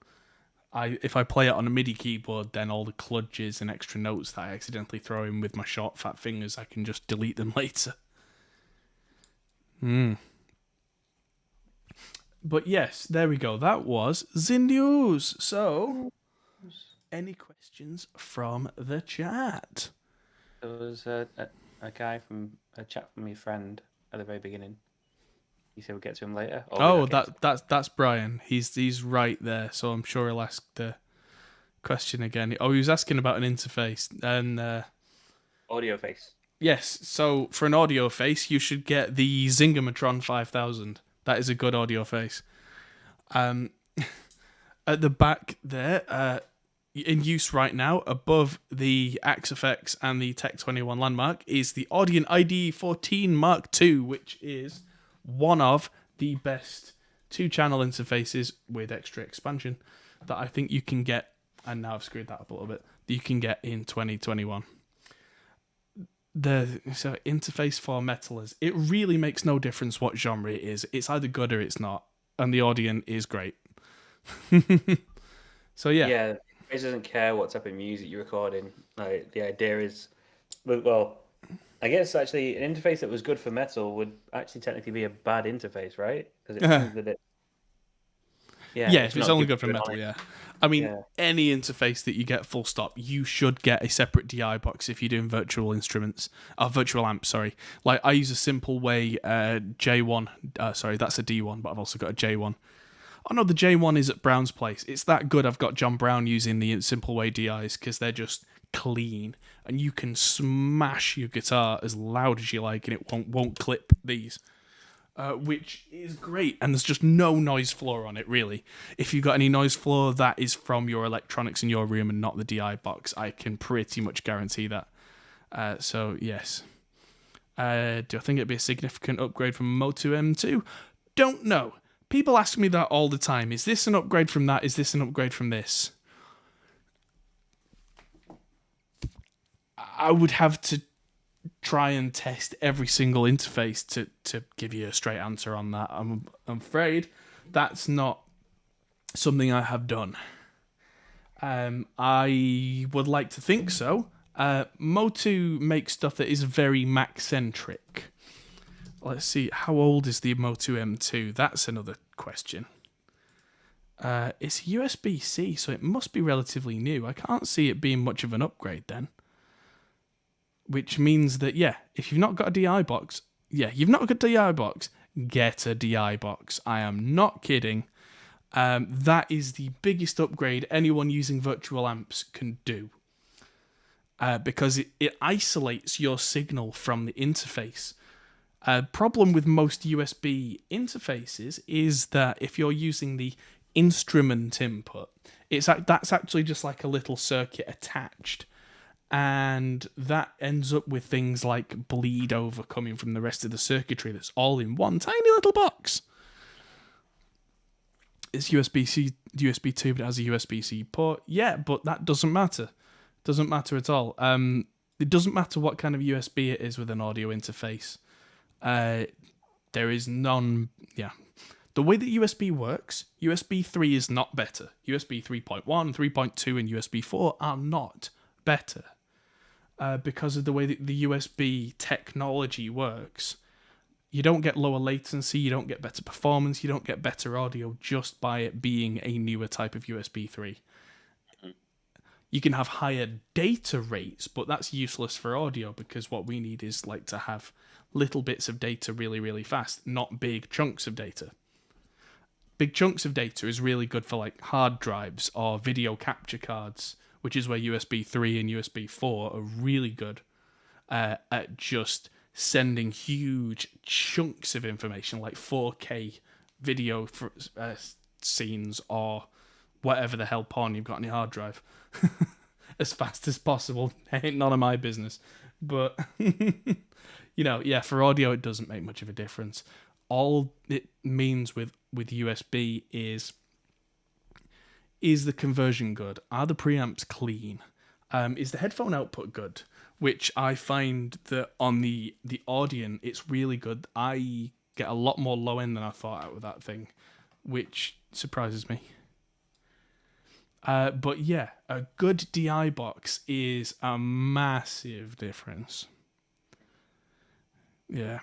If I play it on a MIDI keyboard, then all the kludges and extra notes that I accidentally throw in with my short, fat fingers, I can just delete them later. But yes, there we go. That was the news. So, any questions from the chat? There was a chat from your friend at the very beginning. You said we'll get to him later. Oh, that's Brian. He's right there. So I'm sure he'll ask the question again. Oh, he was asking about an interface and audio face. Yes. So for an audio face, you should get the Zingamatron 5000. That is a good audio face. At the back there, in use right now, above the Axe FX and the Tech 21 landmark, is the Audion ID14 Mark II, which is one of the best 2-channel interfaces with extra expansion that I think you can get, and now I've screwed that up a little bit, that you can get in 2021. The interface for metalers, it really makes no difference what genre it is. It's either good or it's not, and the Audion is great. So yeah. Yeah, it doesn't care what type of music you're recording. Like the idea is, well, I guess actually an interface that was good for metal would actually technically be a bad interface, right? Because it means that it. Yeah, if it's only good for metal, yeah. I mean, any interface that you get full stop, you should get a separate DI box if you're doing virtual instruments, virtual amps, sorry. Like, I use a Simple Way J1, sorry, that's a D1, but I've also got a J1. Oh no, the J1 is at Brown's place. It's that good I've got John Brown using the Simple Way DIs, because they're just clean, and you can smash your guitar as loud as you like, and it won't clip these. Which is great, and there's just no noise floor on it, really. If you've got any noise floor, that is from your electronics in your room and not the DI box. I can pretty much guarantee that. So, yes. Do I think it'd be a significant upgrade from Motu M2? Don't know. People ask me that all the time. Is this an upgrade from that? Is this an upgrade from this? I would have to try and test every single interface to give you a straight answer on that. I'm afraid that's not something I have done. I would like to think so. Motu makes stuff that is very Mac-centric. Let's see, how old is the Motu M2? That's another question. It's USB-C, so it must be relatively new. I can't see it being much of an upgrade then. Which means that, yeah, if you've not got a DI box, get a DI box. I am not kidding. That is the biggest upgrade anyone using virtual amps can do. Because it isolates your signal from the interface. Problem with most USB interfaces is that if you're using the instrument input, that's actually just like a little circuit attached. And that ends up with things like bleed over coming from the rest of the circuitry that's all in one tiny little box. It's USB-C, USB 2, but it has a USB-C port. Yeah, but that doesn't matter. Doesn't matter at all. It doesn't matter what kind of USB it is with an audio interface. There is none... Yeah. The way that USB works, USB 3 is not better. USB 3.1, 3.2, and USB 4 are not better. Because of the way that the USB technology works. You don't get lower latency, you don't get better performance, you don't get better audio just by it being a newer type of USB 3. You can have higher data rates, but that's useless for audio because what we need is like to have little bits of data really, really fast, not big chunks of data. Big chunks of data is really good for like hard drives or video capture cards, which is where USB 3 and USB 4 are really good at just sending huge chunks of information, like 4K video scenes or whatever the hell porn you've got on your hard drive, as fast as possible. Ain't none of my business. But, for audio, it doesn't make much of a difference. All it means with USB is the conversion good? Are the preamps clean? Is the headphone output good? Which I find that on the Audion, it's really good. I get a lot more low end than I thought out with that thing, which surprises me. But yeah, a good DI box is a massive difference. Yeah.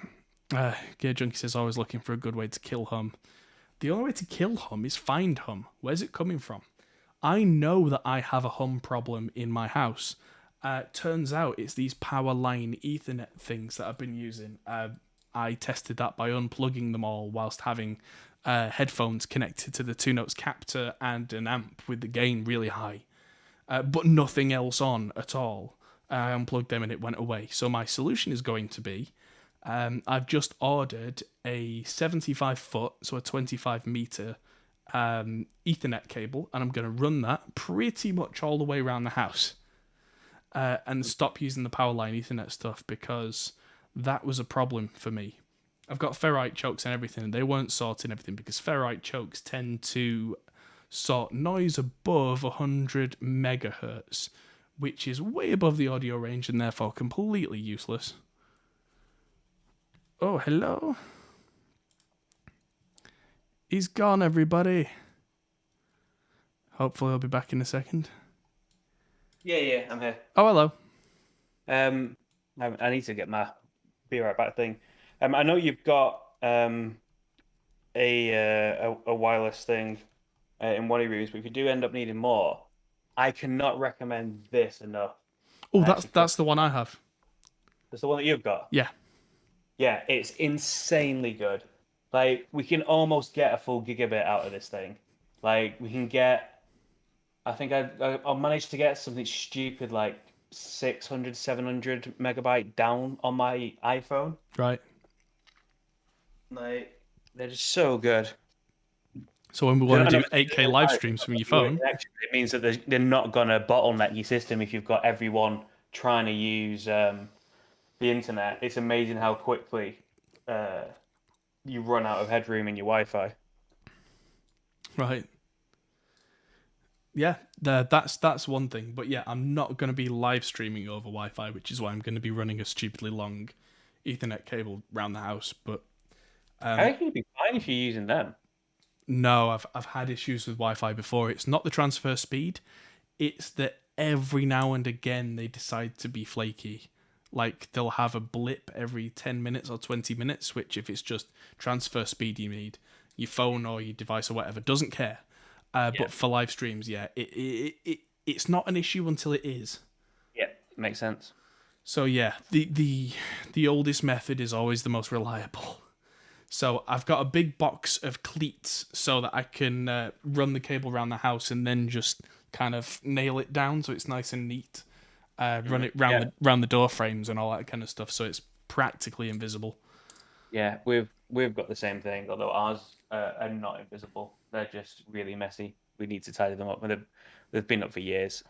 Gear Junkie says, always looking for a good way to kill hum. The only way to kill hum is find hum. Where's it coming from? I know that I have a hum problem in my house. Turns out it's these power line Ethernet things that I've been using. I tested that by unplugging them all whilst having headphones connected to the 2 notes captor and an amp with the gain really high. But nothing else on at all. I unplugged them and it went away. So my solution is going to be, I've just ordered a 75 foot, so a 25 meter Ethernet cable, and I'm going to run that pretty much all the way around the house, and stop using the Powerline Ethernet stuff, because that was a problem for me. I've got ferrite chokes and everything, and they weren't sorting everything, because ferrite chokes tend to sort noise above 100 megahertz, which is way above the audio range and therefore completely useless. Oh, hello. He's gone, everybody. Hopefully he'll be back in a second. Yeah, I'm here. Oh, hello. I need to get my be right back thing. I know you've got a wireless thing in one of your rooms, but if you do end up needing more, I cannot recommend this enough. Oh, that's the one I have. That's the one that you've got? Yeah. Yeah, it's insanely good. Like, we can almost get a full gigabit out of this thing. Like, we can get... I think I managed to get something stupid like 600, 700 megabyte down on my iPhone. Right. Like, they're just so good. So when we want to do 8K live streams from your phone... It means that they're not going to bottleneck your system if you've got everyone trying to use the internet. It's amazing how quickly you run out of headroom in your Wi-Fi. Right. Yeah, that's one thing. But yeah, I'm not going to be live streaming over Wi-Fi, which is why I'm going to be running a stupidly long Ethernet cable around the house. But I reckon it'd be fine if you're using them. No, I've had issues with Wi-Fi before. It's not the transfer speed. It's that every now and again they decide to be flaky. Like, they'll have a blip every 10 minutes or 20 minutes, which if it's just transfer speed you need, your phone or your device or whatever doesn't care. But for live streams, yeah, it's not an issue until it is. Yeah, makes sense. So yeah, the oldest method is always the most reliable. So I've got a big box of cleats so that I can run the cable around the house and then just kind of nail it down so it's nice and neat. Run it round the door frames and all that kind of stuff, so it's practically invisible. Yeah, we've got the same thing, although ours are not invisible. They're just really messy. We need to tidy them up. They've been up for years.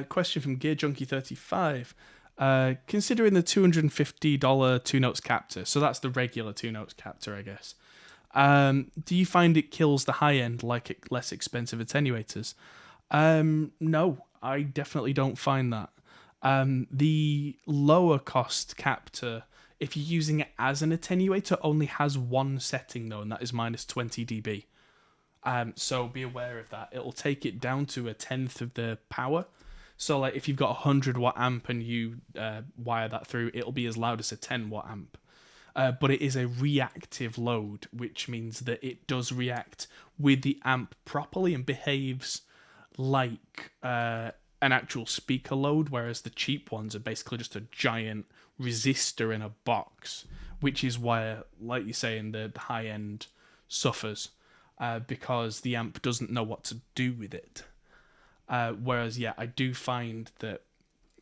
Question from Gear Junkie 35. Considering the $250 two notes captor, so that's the regular two notes captor, I guess. Do you find it kills the high end like less expensive attenuators? No, I definitely don't find that. The lower cost captor, if you're using it as an attenuator, only has one setting though, and that is minus 20 dB. So be aware of that. It'll take it down to a tenth of the power. So like if you've got a 100 watt amp and you wire that through, it'll be as loud as a 10 watt amp. But it is a reactive load, which means that it does react with the amp properly and behaves like an actual speaker load, whereas the cheap ones are basically just a giant resistor in a box, which is why, like you're saying, the high end suffers because the amp doesn't know what to do with it. Whereas, yeah, I do find that,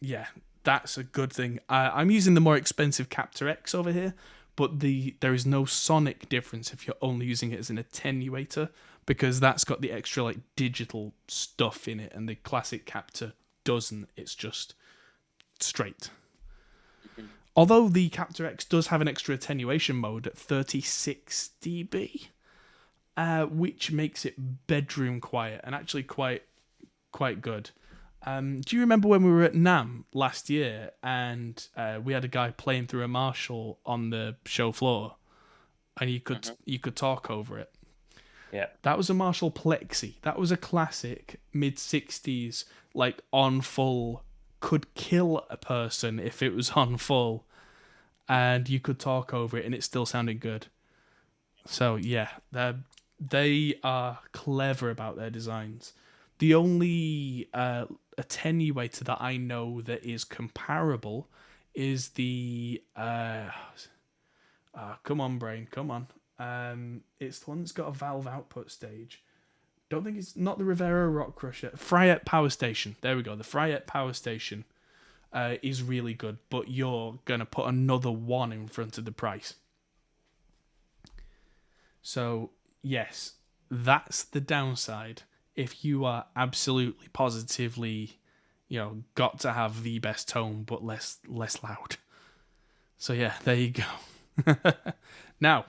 yeah, that's a good thing. I'm using the more expensive Captor X over here, but there is no sonic difference if you're only using it as an attenuator, because that's got the extra like digital stuff in it, and the classic Captor doesn't. It's just straight. Although the Captor X does have an extra attenuation mode at 36 dB, which makes it bedroom quiet and actually quite good. Do you remember when we were at NAMM last year and we had a guy playing through a Marshall on the show floor, and you could talk over it? Yeah, that was a Marshall Plexi. That was a classic mid-60s, like on full, could kill a person if it was on full, and you could talk over it and it still sounded good. So yeah, they are clever about their designs. The only attenuator that I know that is comparable is the come on, brain, come on. It's the one that's got a valve output stage. Don't think it's not the Rivera Rock Crusher. Fryette Power Station. There we go. The Fryette Power Station is really good, but you're gonna put another one in front of the price. So, yes, that's the downside. If you are absolutely positively, got to have the best tone, but less loud. So yeah, there you go. Now,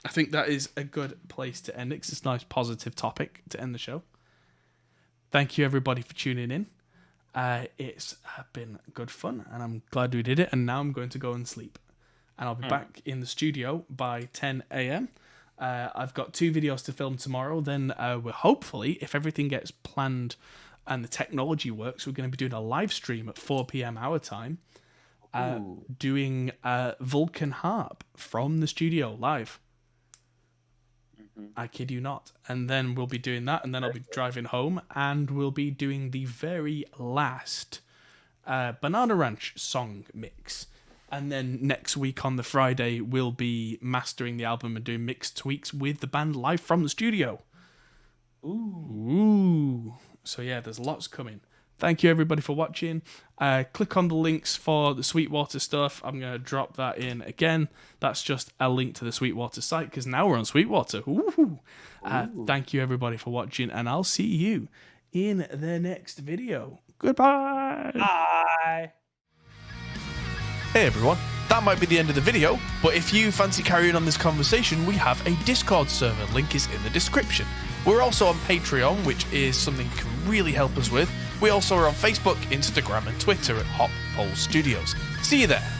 I think that is a good place to end it. 'Cause it's a nice positive topic to end the show. Thank you everybody for tuning in. It's been good fun, and I'm glad we did it. And now I'm going to go and sleep, and I'll be back in the studio by 10 a.m. I've got 2 videos to film tomorrow. Then we're hopefully, if everything gets planned and the technology works, we're going to be doing a live stream at 4 p.m. our time, doing Vulcan Harp from the studio live. I kid you not. And then we'll be doing that, and then I'll be driving home, and we'll be doing the very last Banana Ranch song mix. And then next week on the Friday, we'll be mastering the album and doing mixed tweaks with the band live from the studio. Ooh. So yeah, there's lots coming. Thank you everybody for watching. Click on the links for the Sweetwater stuff. I'm going to drop that in again. That's just a link to the Sweetwater site, because now we're on Sweetwater. Ooh. Thank you everybody for watching, and I'll see you in the next video. Goodbye. Bye. Hey everyone, that might be the end of the video, but if you fancy carrying on this conversation, we have a Discord server, link is in the description. We're also on Patreon, which is something you can really help us with. We also are on Facebook, Instagram and Twitter at Hop Hole Studios. See you there.